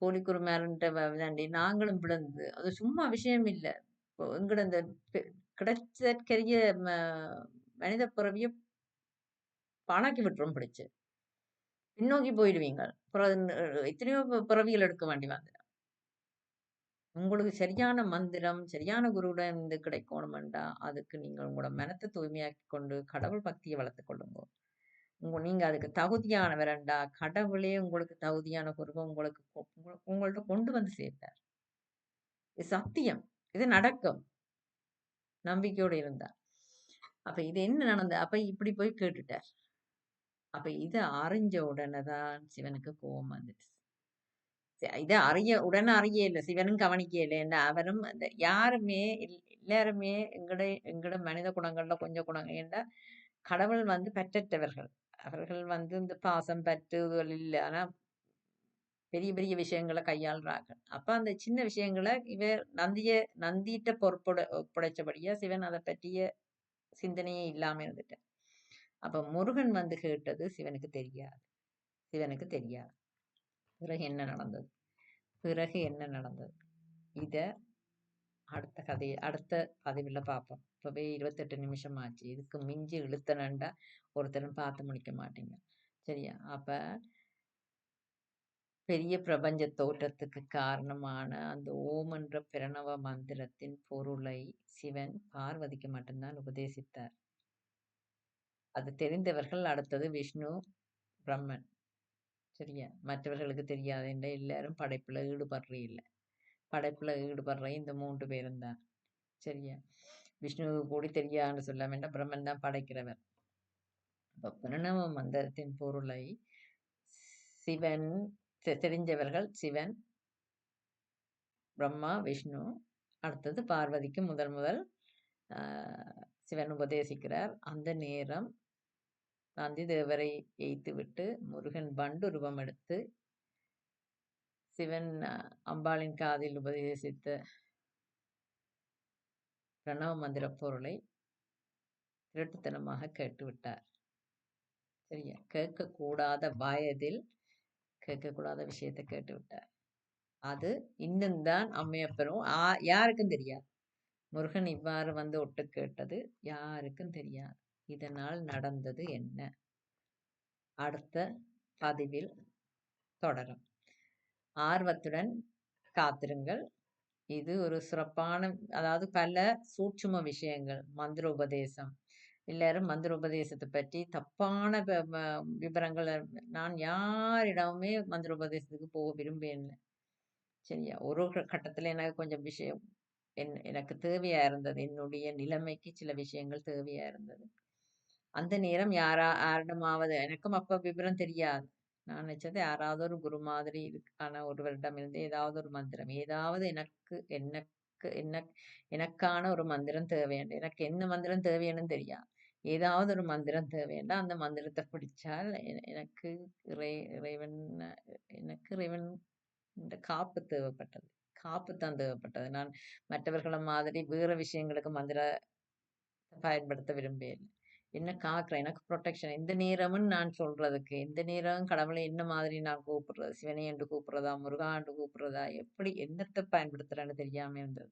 போலி குருமார்ன்ட்ட வேண்டி நாங்களும் விழுந்து, அது சும்மா விஷயம் இல்ல. இப்போ எங்கட இந்த பெ கிடைச்சற்கரிய மனித பிறவிய பாழாக்கி விட்டுரும் பிடிச்சு. பின்னோக்கி போயிடுவீங்க. அப்புறம் எத்தனையோ பிறவிகள் எடுக்க வேண்டி வந்துரும். உங்களுக்கு சரியான மந்திரம், சரியான குருவுடன் இருந்து கிடைக்கணுமெண்டா, அதுக்கு நீங்க உங்களோட மனத்த தூய்மையாக்கிக் கொண்டு கடவுள் பக்திய வளர்த்துக் கொள்ளுங்கோ. நீங்க அதுக்கு தகுதியானவரண்டா, கடவுளே உங்களுக்கு தகுதியான குருவ உங்களுக்கு உங்கள்ட்ட கொண்டு வந்து சேர்ப்பார். இது சத்தியம். இது நடக்கும். நம்பிக்கையோட இருந்தா. அப்ப இது என்ன நடந்தது? அப்ப இப்படி போய் கேட்டுட்டார். அப்ப இத அறிஞ்ச உடனே தான் சிவனுக்கு கோவம் வந்துச்சு. இத உடனே அறியல. சிவனும் கவனிக்கல. அவரும் யாருமே எல்லாருமே எங்கட எங்கட மனித குணங்கள்ல கொஞ்சம் குணங்கள் ஏன்டா கடவுள் வந்து பற்றற்றவர்கள். அவர்கள் வந்து இந்த பாசம், பற்று இதுகள் இல்ல. ஆனா பெரிய பெரிய விஷயங்கள கையாள்றார்கள். அப்ப அந்த சின்ன விஷயங்கள நந்திட்ட ஒப்படைச்சபடியா சிவன் அத பற்றிய சிந்தனையே இல்லாம இருந்துட்டார். அப்ப முருகன் வந்து கேட்டது சிவனுக்கு தெரியாது. சிவனுக்கு தெரியாது. பிறகு என்ன நடந்தது? பிறகு என்ன நடந்தது? இத அடுத்த பதிவுல பார்ப்போம். இப்பவே 28 நிமிஷம் ஆச்சு. இதுக்கு மிஞ்சி இழுத்தனண்டா ஒருத்தரும் பார்த்து முடிக்க மாட்டீங்க. சரியா? அப்ப பெரிய பிரபஞ்ச தோற்றத்துக்கு காரணமான அந்த ஓம் என்ற பிரணவ மந்திரத்தின் பொருளை சிவன் பார்வதிக்கு மட்டும்தான் உபதேசித்தார். அது தெரிந்தவர்கள் அடுத்தது விஷ்ணு, பிரம்மன். சரியா? மற்றவர்களுக்கு தெரியாது என்ற எல்லாரும் படைப்புல ஈடுபடுற இல்ல. படைப்புல ஈடுபடுற இந்த 3 பேரும் தான். சரியா? விஷ்ணுவுக்கு கூட தெரியாதுன்னு சொல்ல வேண்டாம். பிரம்மன் தான் படைக்கிறவர். அப்ப பிரணவ மந்திரத்தின் பொருளை சிவன் தெரிஞ்சவர்கள் சிவன், பிரம்மா, விஷ்ணு. அடுத்தது பார்வதிக்கு முதல் சிவன் உபதேசிக்கிறார். அந்த நேரம் நந்தி தேவரை எய்த்துவிட்டு முருகன் வண்டு உருவம் எடுத்து சிவன் அம்பாளின் காதில் உபதேசித்த பிரணவ மந்திர பொருளை திருட்டுத்தனமாக கேட்டுவிட்டார். சரியா? கேட்கக்கூடாத வயதில் கேட்கக்கூடாத விஷயத்தை கேட்டுவிட்டார். அது இன்னும் தான் அம்மையப்பரும் யாருக்கும் தெரியாது. முருகன் இவ்வாறு வந்து ஒட்டு கேட்டது யாருக்கும் தெரியாது. இதனால் நடந்தது என்ன? அடுத்த பதிவில் தொடரும். ஆர்வத்துடன் காத்திருங்கள். இது ஒரு சிறப்பான, அதாவது பல சூட்சும விஷயங்கள், மந்திர உபதேசம். எல்லாரும் மந்திர உபதேசத்தை பற்றி தப்பான விவரங்களை, நான் யாரிடமுமே மந்திர உபதேசத்துக்கு போக விரும்பேன். சரியா? ஒரு கட்டத்துல எனக்கு கொஞ்சம் விஷயம் எனக்கு தேவையா இருந்தது. என்னுடைய நிலைமைக்கு சில விஷயங்கள் தேவையா இருந்தது. அந்த நேரம் யாரிடமாவது, எனக்கும் அப்ப விவரம் தெரியாது. நான் நினைச்சது யாராவது ஒரு குரு மாதிரி இதுக்கான ஒருவரிடமிருந்து ஏதாவது ஒரு மந்திரம், ஏதாவது எனக்கு எனக்கு என்ன எனக்கான ஒரு மந்திரம் தேவையுண்டு. எனக்கு என்ன மந்திரம் தேவைன்னு தெரியாது. ஏதாவது ஒரு மந்திரம் தேவையுண்டா, அந்த மந்திரத்தை பிடிச்சால் எனக்கு இறைவன், எனக்கு இறைவன் இந்த காப்பு தேவைப்பட்டது. காப்பு தான் தேவைப்பட்டது. நான் மற்றவர்கள மாதிரி வேற விஷயங்களுக்கு மந்திரம் பயன்படுத்த விரும்பல. என்ன காக்கிறேன், எனக்கு புரொடெக்ஷன். எந்த நேரமும் நான் சொல்றதுக்கு, எந்த நேரமும் கடவுளை என்ன மாதிரி நான் கூப்பிடுறது, சிவனே என்று கூப்பிடுறதா, முருகா என்று கூப்பிடுறதா, எப்படி என்னத்தை பயன்படுத்துறேன்னு தெரியாம இருந்தது.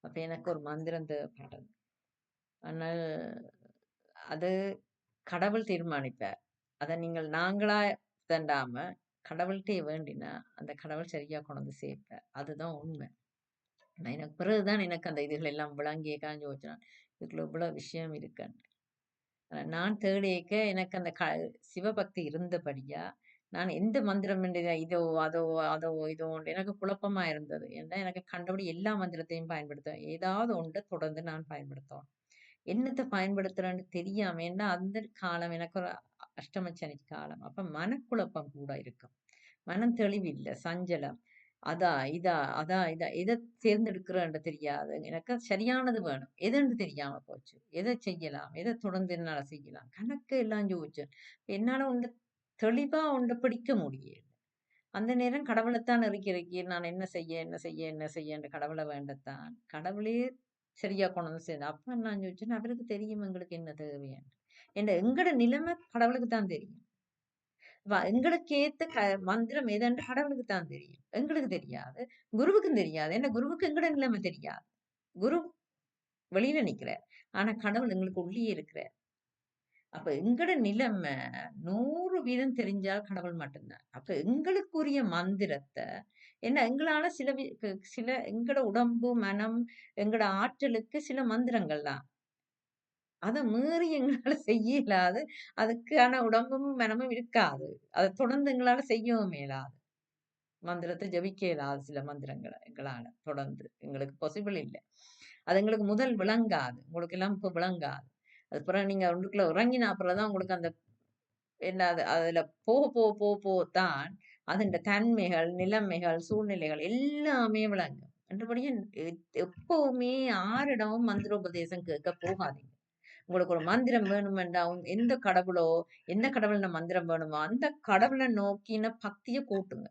அப்ப எனக்கு ஒரு மந்திரம் தேவைப்பட்டது. ஆனால் அது கடவுள் தீர்மானிப்பார். அதை நீங்கள் நாங்களா தண்டாம கடவுள்கிட்டே வேண்டினா அந்த கடவுள் சரியா கொண்டு வந்து சேர்ப்பார். அதுதான் உண்மை. எனக்கு பிறகுதான் எனக்கு அந்த இதுகள் எல்லாம் விளங்கிய காஞ்சி வச்சான். இதுக்குள்ள இவ்வளவு விஷயம் இருக்கு. நான் தேடியேக்க எனக்கு அந்த சிவபக்தி இருந்தபடியா, நான் எந்த மந்திரம் இதோ அதோ அதோ இதோ எனக்கு குழப்பமா இருந்தது. ஏன்னா எனக்கு கண்டபடி எல்லா மந்திரத்தையும் பயன்படுத்துவேன். ஏதாவது ஒன்றை தொடர்ந்து நான் பயன்படுத்துவேன். என்னத்தை பயன்படுத்துறேன்னு தெரியாம, ஏன்னா அந்த காலம் எனக்கு ஒரு அஷ்டமச்சனி காலம். அப்ப மனக்குழப்பம் கூட இருக்கும். மனம் தெளிவில்லை, சஞ்சலம். அதா இதா அதா இதா எதை தேர்ந்தெடுக்கிறேன்னு தெரியாது. எனக்கு சரியானது வேணும். எதுன்னு தெரியாம போச்சு. எதை செய்யலாம், எதை தொடர்ந்து என்னால செய்யலாம், கணக்கு எல்லாம் யோசிச்சேன். என்னால ஒன்று தெளிவா ஒன்றை பிடிக்க முடியல. அந்த நேரம் கடவுளைத்தான் இறக்கி இறக்கி நான் என்ன செய்ய என்ன செய்ய என்ன செய்ய என்று கடவுளை வேண்டத்தான் கடவுளே சரியா கொண்டு வந்து சேர்ந்தேன். அப்ப நான் யோசிச்சேன், அவருக்கு தெரியும் எங்களுக்கு என்ன தேவையான எங்கட நிலைமை கடவுளுக்கு தான் தெரியும். எங்களுக்கு ஏத்த மந்திரம் எதென்று கடவுளுக்கு தான் தெரியும். எங்களுக்கு தெரியாது. குருவுக்கும் தெரியாது. என்ன குருவுக்கு எங்கட நிலைமை தெரியாது. குரு வெளியில நிக்கிறார். ஆனா கடவுள் எங்களுக்கு உள்ளே இருக்கிறார். அப்ப எங்கட நிலைமை 100% தெரிஞ்சால் கடவுள் மட்டும்தான். அப்ப எங்களுக்குரிய மந்திரத்தை என்ன எங்களால சில எங்கட உடம்பு, மனம், எங்கட ஆற்றலுக்கு சில மந்திரங்கள் தான். அத மீறி எங்களால செய்ய இயலாது. அதுக்கான உடம்பும், மனமும் இருக்காது. அத தொடர்ந்து எங்களால செய்யவும் இயலாது. மந்திரத்தை ஜபிக்க இயலாது. சில மந்திரங்களை எங்களால தொடர்ந்து எங்களுக்கு பாசிபிள் இல்ல. அது எங்களுக்கு முதல் விளங்காது. உங்களுக்கு எல்லாம் இப்ப விளங்காது. அது பிறகு நீங்க உள்ளுக்குள்ள இறங்கின அப்புறம்தான் உங்களுக்கு அந்த என்ன அதுல போக போக போக போகத்தான் அதன் தன்மைகள், நிலைமைகள், சூழ்நிலைகள் எல்லாமே விளங்கும். என்றபடியே எப்பவுமே யாரிடமும் மந்திரோபதேசம் கேட்க போகாதீங்க. உங்களுக்கு ஒரு மந்திரம் வேணுமெண்டா, எந்த கடவுளோ, எந்த கடவுள்ன மந்திரம் வேணுமோ, அந்த கடவுளை நோக்கின பக்திய கூட்டுங்க.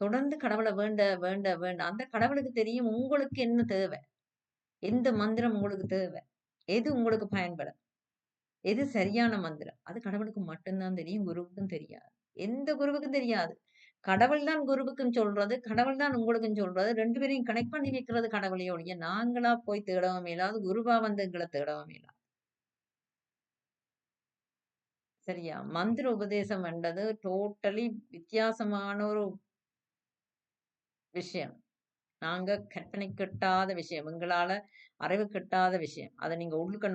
தொடர்ந்து கடவுளை வேண்ட வேண்ட வேண்ட அந்த கடவுளுக்கு தெரியும் உங்களுக்கு என்ன தேவை, எந்த மந்திரம் உங்களுக்கு தேவை, எது உங்களுக்கு பயன்படும், எது சரியான மந்திரம். அது கடவுளுக்கு மட்டும்தான் தெரியும், குருவுக்கும் தெரியாது. எந்த குருவுக்கும் தெரியாது. கடவுள் தான் குருவுக்கும் சொல்றது, கடவுள் தான் உங்களுக்கும் சொல்றது. 2 பேரையும் கனெக்ட் பண்ணி வைக்கிறது கடவுளையே ஒழிய நாங்களா போய் தேடவும் இயலாது. குருவா வந்து எங்களை தேடவும் இயலாது. சரியா? மந்திர உபதேசம் என்றது டோட்டலி வித்தியாசமான ஒரு விஷயம். நாங்க கற்பனை கெட்டாத விஷயம். எங்களால அறிவு கெட்டாத விஷயம். அத நீங்க உள்ளுக்க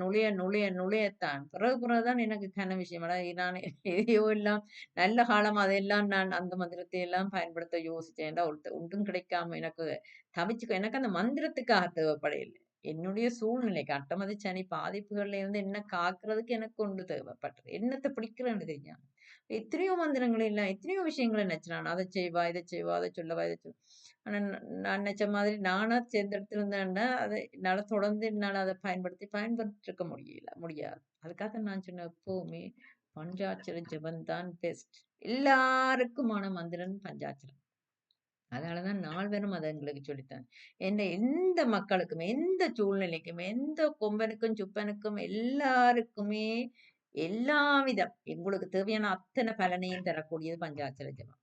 நுழையத்தான் பிறகுதான் எனக்கு கன விஷயம். நான் எதையோ எல்லாம் நல்ல காலம் அதையெல்லாம் நான் அந்த மந்திரத்தை எல்லாம் பயன்படுத்த யோசிச்சேன். ஒன்றும் கிடைக்காம எனக்கு எனக்கு அந்த மந்திரத்துக்காக தேவைப்படையில்லை. என்னுடைய சூழ்நிலைக்கு அட்டமதி சனி பாதிப்புகள்ல இருந்து என்ன காக்குறதுக்கு எனக்கு ஒன்று தேவைப்பட்டது. என்னத்தை பிடிக்கிறேன்னு தெரியாம. எத்தனையோ மந்திரங்கள் எல்லாம் எத்தனையோ விஷயங்களை நினைச்சு அதை செய்வா, இதை செய்வா, அதை சொல்லவா, இதை சொல்ல. ஆனா நான் நினைச்ச மாதிரி நானா தேர்ந்தெடுத்திருந்தேன்னா அதை என்னால தொடர்ந்து என்னால அதை பயன்படுத்திருக்க முடியாது. அதுக்காக நான் சொன்ன எப்பவுமே பஞ்சாட்சர ஜபம் தான் பெஸ்ட். எல்லாருக்குமான மந்திரம் பஞ்சாட்சரம். அதனாலதான் நால்வரும் அதை எங்களுக்கு சொல்லித்தான். எந்த மக்களுக்குமே, எந்த சூழ்நிலைக்குமே, எந்த கொம்பனுக்கும் சுப்பனுக்கும் எல்லாருக்குமே எல்லாவிதம் உங்களுக்கு தேவையான அத்தனை பலனையும் தரக்கூடியது பஞ்சாட்சர ஜபம்.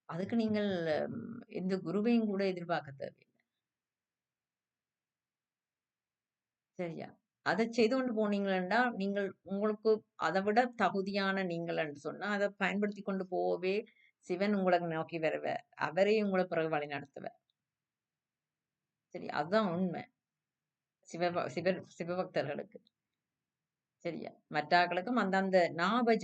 அதுக்கு நீங்கள் எந்த குருவையும் கூட எதிர்பார்க்க தேவையில்லை. சரியா? அதை செய்து கொண்டு போனீங்களா, நீங்கள் உங்களுக்கு அதை விட தகுதியான நீங்கள் என்று சொன்னா அதை பயன்படுத்தி கொண்டு போகவே சிவன் உங்களை நோக்கி வருவார். அவரையும் உங்களை பிறகு வழி நடத்துவார். சரி, அதுதான் உண்மை. சிவபக்தர்களுக்கு. சரியா? மற்றாக்களுக்கும் அந்தந்த நாம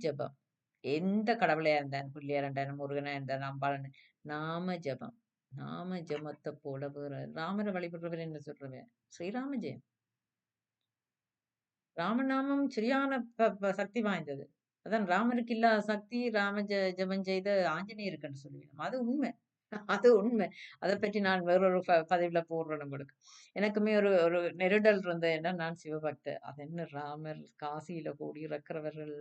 ஜபம். எந்த கடவுளையா இருந்தாலும், பிள்ளையா இருந்தாலும், முருகனா இருந்தாலும், அம்பாளன் நாம ஜபம். நாம ஜபத்தை போல வேற ராமரை வழிபடுறவர் என்ன சொல்றவன்? ஸ்ரீராம ஜெயம். ராமநாமம் சரியான சக்தி வாய்ந்தது. அதான் ராமருக்கு இல்லாத சக்தி ராம ஜெபம் செய்த ஆஞ்சநேயருக்குன்னு சொல்லுவேன். அது உண்மை. அது உண்மை. அத பற்றி நான் வேறொரு பதிவுல போடுறேன் உங்களுக்கு. எனக்குமே ஒரு ஒரு நெருடல் இருந்தது. ஏன்னா நான் சிவபக்தர். அது என்ன ராமர் காசியில கூடி இறக்கிறவர்கள்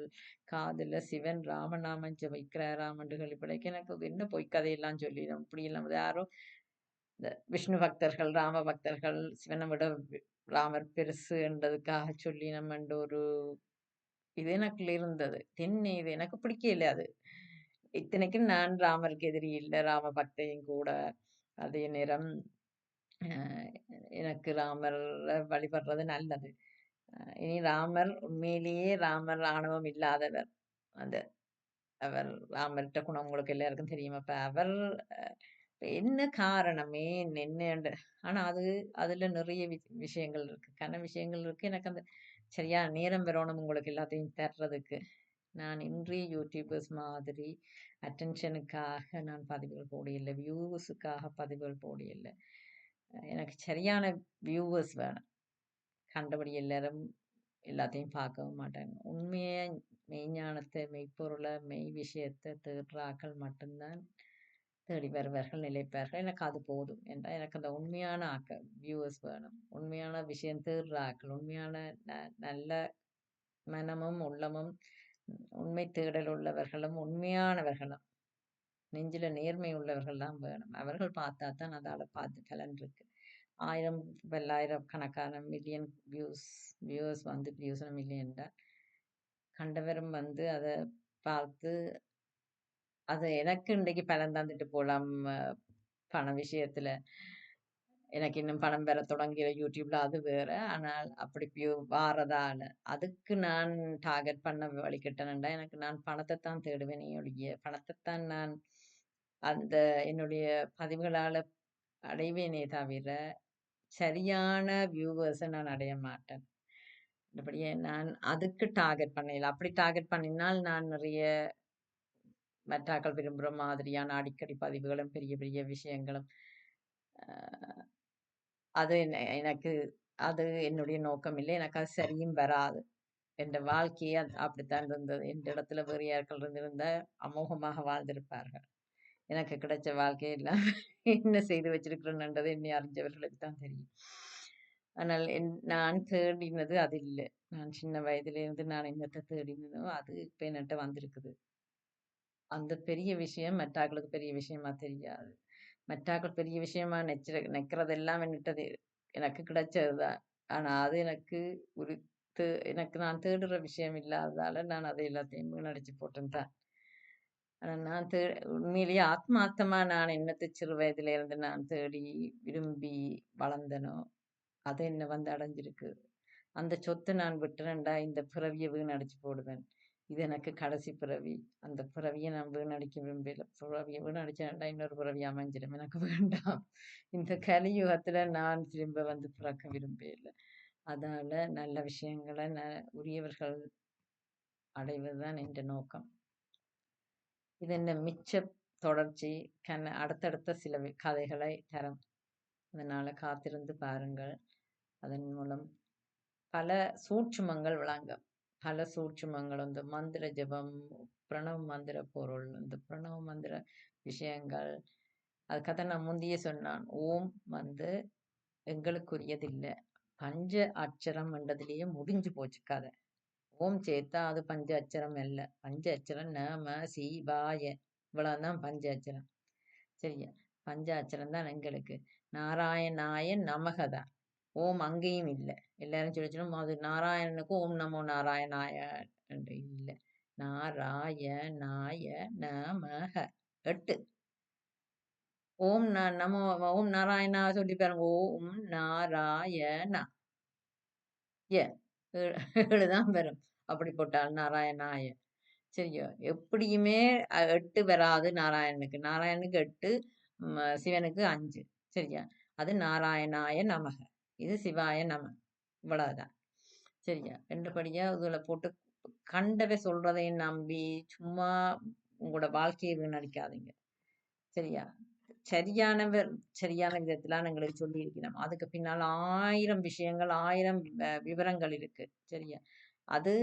காதுல சிவன் ராமநாமம் ஜெபிக்கிறாராம் என்று கேள்விப்பட்டேன். எனக்கு அது என்ன பொய் கதையெல்லாம் சொல்லி இப்படியெல்லாம் யாரோ இந்த விஷ்ணு பக்தர்கள், ராம பக்தர்கள் சிவனை விட ராமர் பெருசு என்றதுக்காக சொல்லி நம்ம ஒரு இது எனக்குள்ள இருந்தது. என்ன இது எனக்கு பிடிக்கல அது. இத்தனைக்கும் நான் ராமருக்கு எதிரி இல்ல. ராம பக்தையும் கூட. அதே நேரம் அ எனக்கு ராமர வழிபடுறது நல்லது. இனி ராமர் உண்மையிலேயே ராமர் ஆணவம் இல்லாதவர். அந்த அவர் ராமர்ட்ட குணம் உங்களுக்கு எல்லாருக்கும் தெரியும். அப்ப அவர் அ என்ன காரணம்? ஏன் என்னண்டு ஆனா அதுல நிறைய விஷயங்கள் இருக்கு. விஷயங்கள் இருக்கு. எனக்கு அந்த சரியான நேரம் வரணும் உங்களுக்கு எல்லாத்தையும் தர்றதுக்கு. நான் இன்றைய யூடியூபர்ஸ் மாதிரி அட்டென்ஷனுக்காக நான் பதிவுகள் போடல. வியூஸுக்காக பதிவுகள் போடல. எனக்கு சரியான வியூவர்ஸ் வேணும். கண்டபடி எல்லாரும் எல்லாத்தையும் பார்க்கவும் மாட்டாங்க. உண்மைய மெய்ஞானத்தை, மெய்ப்பொருளை, மெய் விஷயத்தை தேடுற ஆக்கள் மட்டும்தான் தேடி வருவார்கள், நிலைப்பார்கள். எனக்கு அது போதும். என்றால் எனக்கு அந்த உண்மையான ஆக்கள் வியூவர்ஸ் வேணும். உண்மையான விஷயம் தேடுற ஆக்கள், உண்மையான நல்ல மனமும் உள்ளமும் உண்மை தேடல் உள்ளவர்களும் உண்மையானவர்களும் நெஞ்சில நேர்மை உள்ளவர்கள் தான் வேணும். அவர்கள் பார்த்தா தான் அதால பார்த்து பலன் இருக்கு. 1000 பல்லாயிரக்கணக்கான மில்லியன் வியூஸ் வந்து வியூஸும் மில்லியன் தான் கண்டவரும் வந்து அத பார்த்து அது எனக்கு இன்றைக்கு பலன் தந்துட்டு போலாம். பண விஷயத்துல எனக்கு இன்னும் பணம் பெற தொடங்கிற யூடியூப்ல அது வேற. ஆனால் அப்படி வாரதால அதுக்கு நான் டார்கெட் பண்ண வழிகிட்டேன்டா எனக்கு நான் பணத்தை தான் தேடுவேனே ஒழிய பணத்தைத்தான் நான் அந்த என்னுடைய பதிவுகளால அடைவேனே தவிர சரியான வியூவர்ஸை நான் அடைய மாட்டேன். அப்படியே நான் அதுக்கு டார்கெட் பண்ணல. அப்படி டார்கெட் பண்ணினால் நான் நிறைய மற்றாக்கள் விரும்புகிற மாதிரியான அடிக்கடி பதிவுகளும் பெரிய பெரிய விஷயங்களும் அது எனக்கு அது என்னுடைய நோக்கம் இல்லை. எனக்கு அது சரியும் வராது. என் வாழ்க்கையே அப்படித்தான் இருந்தது. எந்த இடத்துல வேறு யார்கள் இருந்திருந்தா அமோகமாக வாழ்ந்திருப்பார்கள். எனக்கு கிடைச்ச வாழ்க்கையெல்லாம் என்ன செய்து வச்சிருக்கிறேன்ன்றது என்னை அறிஞ்சவர்களுக்கு தான் தெரியும். ஆனால் நான் தேடினது அது இல்லை. நான் சின்ன வயதிலிருந்து நான் என்னத்தை தேடினதோ அது இப்ப என்கிட்ட வந்திருக்குது. அந்த பெரிய விஷயம் மற்றாக்களுக்கு பெரிய விஷயமா தெரியாது. மற்றாக்கள் பெரிய விஷயமா நிக்கிறதெல்லாம் என்னட்டது எனக்கு கிடைச்சதுதான். ஆனா அது எனக்கு ஒரு எனக்கு நான் தேடுற விஷயம் இல்லாததால நான் அதை எல்லாத்தையும் வீணடிச்சு போட்டேன் தான். ஆனா நான் உண்மையிலேயே ஆத்மார்த்தமா நான் என்னத்தை சிறு வயதில இருந்து நான் தேடி விரும்பி வளர்ந்தனோ அது என்ன வந்து அடைஞ்சிருக்கு. அந்த சொத்தை நான் விட்டுறேன்டா இந்த பிறவியை வீணடிச்சு போடுவேன். இது எனக்கு கடைசி பிறவி. அந்த பிறவியை நான் வீணடிக்க விரும்பல. பிறவியை வீணடிச்சேன்டா இன்னொரு பிறவி அமைஞ்சிடும். எனக்கு வேண்டாம். இந்த கலியுகத்துல நான் திரும்ப வந்து பிறக்க விரும்பல. அதால நல்ல விஷயங்களை உரியவர்கள் அடைவதுதான் என்ற நோக்கம். இது என்ன மிச்ச தொடர்ச்சி அடுத்தடுத்த சில கதைகளை தரும். அதனால காத்திருந்து பாருங்கள். அதன் மூலம் பல சூட்சுமங்கள் விளங்கும். பல சூட்சுமங்கள் வந்து மந்திர ஜபம், பிரணவ மந்திர பொருள், இந்த பிரணவ மந்திர விஷயங்கள் அது கதை நான் முந்தையே சொன்னான். ஓம் வந்து எங்களுக்குரியதில்லை. பஞ்ச அட்சரம் என்றதுலேயே முடிஞ்சு போச்சு கதை. ஓம் சேர்த்தா அது பஞ்ச அச்சரம் அல்ல. பஞ்ச அச்சரம் நம சிவாய இவ்வளவுதான் பஞ்ச அச்சரம். சரியா? பஞ்ச அச்சரம் தான் எங்களுக்கு. நாராயணாய நமகதான். ஓம் அங்கேயும் இல்லை. எல்லாரும் சொல்லணும் அது நாராயணனுக்கும் ஓம் நமோ நாராயணாய என்று இல்லை. நாராயணாய நமக 8. ஓம் நமோ ஓம் நாராயணா சொல்லி பாருங்க. ஓம் நாராயணா 7 தான் வரும். அப்படி போட்டால் நாராயணாய. சரியா? எப்படியுமே 8 வராது நாராயணனுக்கு. நாராயணனுக்கு 8, சிவனுக்கு 5. சரியா? அது நாராயணாய நமக. இது சிவாய நம. இவ்வளவுதான். சரியா? என்றபடியா இதுல போட்டு கண்டவை சொல்றதையும் நம்பி சும்மா உங்களோட வாழ்க்கையை வீணடிக்காதீங்க. சரியா? சரியானவர் சரியான விதத்திலான எங்களுக்கு சொல்லியிருக்கிறோம். அதுக்கு பின்னால 1000 விஷயங்கள், 1000 விவரங்கள் இருக்கு. சரியா? அது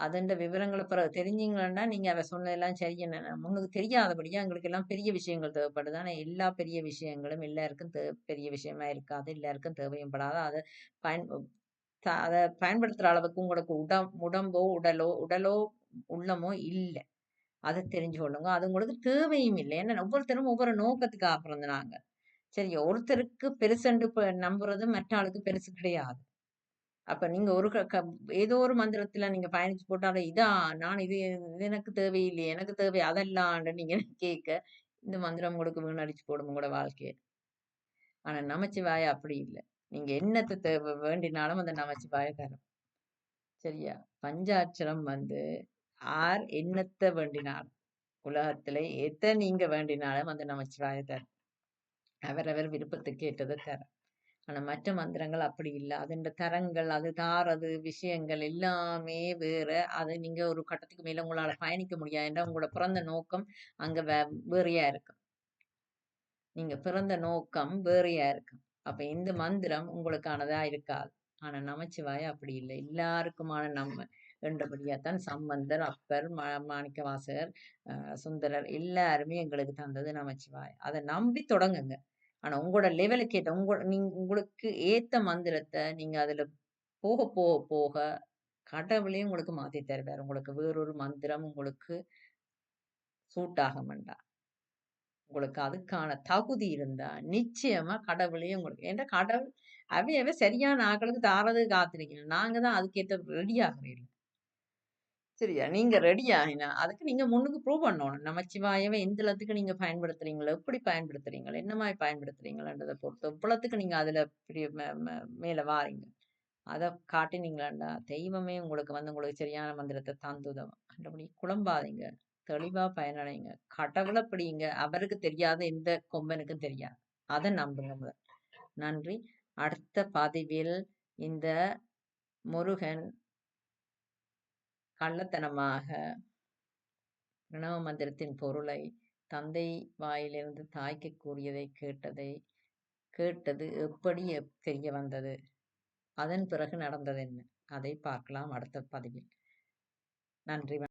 அதண்ட விவரங்கள பிறகு தெரிஞ்சீங்கன்னா, நீங்க அவ சொன்னதெல்லாம் சரியன்னு முன்னுக்கு தெரியாதபடியா எங்களுக்கு எல்லாம் பெரிய விஷயங்கள் தேவைப்படுது. ஆனா எல்லா பெரிய விஷயங்களும் எல்லாருக்கும் பெரிய விஷயமா இருக்காது. எல்லாருக்கும் தேவையும் படாது. அத பயன் அத பயன்படுத்துற அளவுக்கு உங்களுக்கு உடம்போ, உடலோ, உள்ளமோ இல்ல. அத தெரிஞ்சு கொள்ளுங்க. அது உங்களுக்கு தேவையும் இல்ல. ஏன்னா ஒவ்வொருத்தரும் ஒவ்வொரு நோக்கத்துக்காக பிறந்தனாங்க. சரியா? ஒருத்தருக்கு பெருசென்று நம்புறது மற்ற ஆளுக்கு பெருசு கிடையாது. அப்ப நீங்க ஒரு ஏதோ ஒரு மந்திரத்துல நீங்க பயணிச்சு போட்டாலும், நான் இது எனக்கு தேவையில்லையே, எனக்கு தேவை அதெல்லாம்ன்னு நீங்க கேட்க, இந்த மந்திரம் உங்களுக்கு வீணடிச்சு போடும் உங்களோட வாழ்க்கைய. ஆனா நமச்சிவாய அப்படி இல்ல. நீங்க என்னத்த வேண்டினாலும் அந்த நமச்சிவாய தரும். சரியா? பஞ்சாட்சரம் ஆர் என்னத்த வேண்டினாலும், உலகத்திலே எத நீங்க வேண்டினாலும் அந்த நமச்சிவாய தரும். அவரவர் விருப்பத்துக்கு ஏற்றத தரும். ஆனா மற்ற மந்திரங்கள் அப்படி இல்ல. அதோட தரங்கள், அது தாரது விஷயங்கள் எல்லாமே வேற. அது நீங்க ஒரு கட்டத்துக்கு மேல உங்களால பயணிக்க முடியாது. ஏன்னா உங்களோட பிறந்த நோக்கம் அங்க வேறையா இருக்கும். நீங்க பிறந்த நோக்கம் வேறையா இருக்கும். அப்ப இந்த மந்திரம் உங்களுக்கானதா இருக்காது. ஆனா நமச்சிவாய அப்படி இல்ல. எல்லாருக்குமான என்றபடியாத்தான் சம்பந்தர், அப்பர், மாணிக்கவாசகர், சுந்தரர் எல்லாருமே எங்களுக்கு தந்தது நமச்சிவாய. அத நம்பி தொடங்குங்க. ஆனா உங்களோட லெவலுக்கு ஏத்த உங்களுக்கு ஏத்த மந்திரத்த நீங்க அதுல போக, போக, போக கடவுளே உங்களுக்கு மாத்தி தருவாரு. உங்களுக்கு வேறொரு மந்திரம் உங்களுக்கு சூட் ஆக மாட்டா. உங்களுக்கு அதுக்கான தகுதி இருந்தா, நிச்சயமா கடவுளே உங்களுக்கு ஏன்டா கடவுள் அவை சரியான ஆட்களுக்கு தாரது காத்திருக்கணும். நாங்க தான் அதுக்கேத்த ரெடி ஆகுறோம். சரியா? நீங்க ரெடி ஆகினா, அதுக்கு நீங்க முன்னுக்கு ப்ரூவ் பண்ணணும். நமச்சிவாயவ எந்த அளத்துக்கு நீங்க பயன்படுத்துறீங்களோ, எப்படி பயன்படுத்துறீங்களோ, என்ன மாரி பயன்படுத்துறீங்கன்றத பொறுத்து, எவ்வளத்துக்கு நீங்க அதுல பெரிய மேல வாரீங்க. அத காட்டினீங்களாண்டா, தெய்வமே உங்களுக்கு உங்களுக்கு சரியான மந்திரத்த தந்துதவும். மற்றபடி குழம்பாதீங்க. தெளிவா பயனடைங்க. கடவுள பிடிங்க. அவருக்கு தெரியாத எந்த கொம்பனுக்கும் தெரியாது. அத நம்புங்க முதல். நன்றி. அடுத்த பதிவில் இந்த முருகன் கள்ளத்தனமாக பிரணவ மந்திரத்தின் பொருளை தந்தை வாயிலிருந்து தாய்க்கு கூறியதை கேட்டது எப்படி தெரிய வந்தது? அதன் பிறகு நடந்தது என்ன? அதை பார்க்கலாம் அடுத்த பதிவில். நன்றி.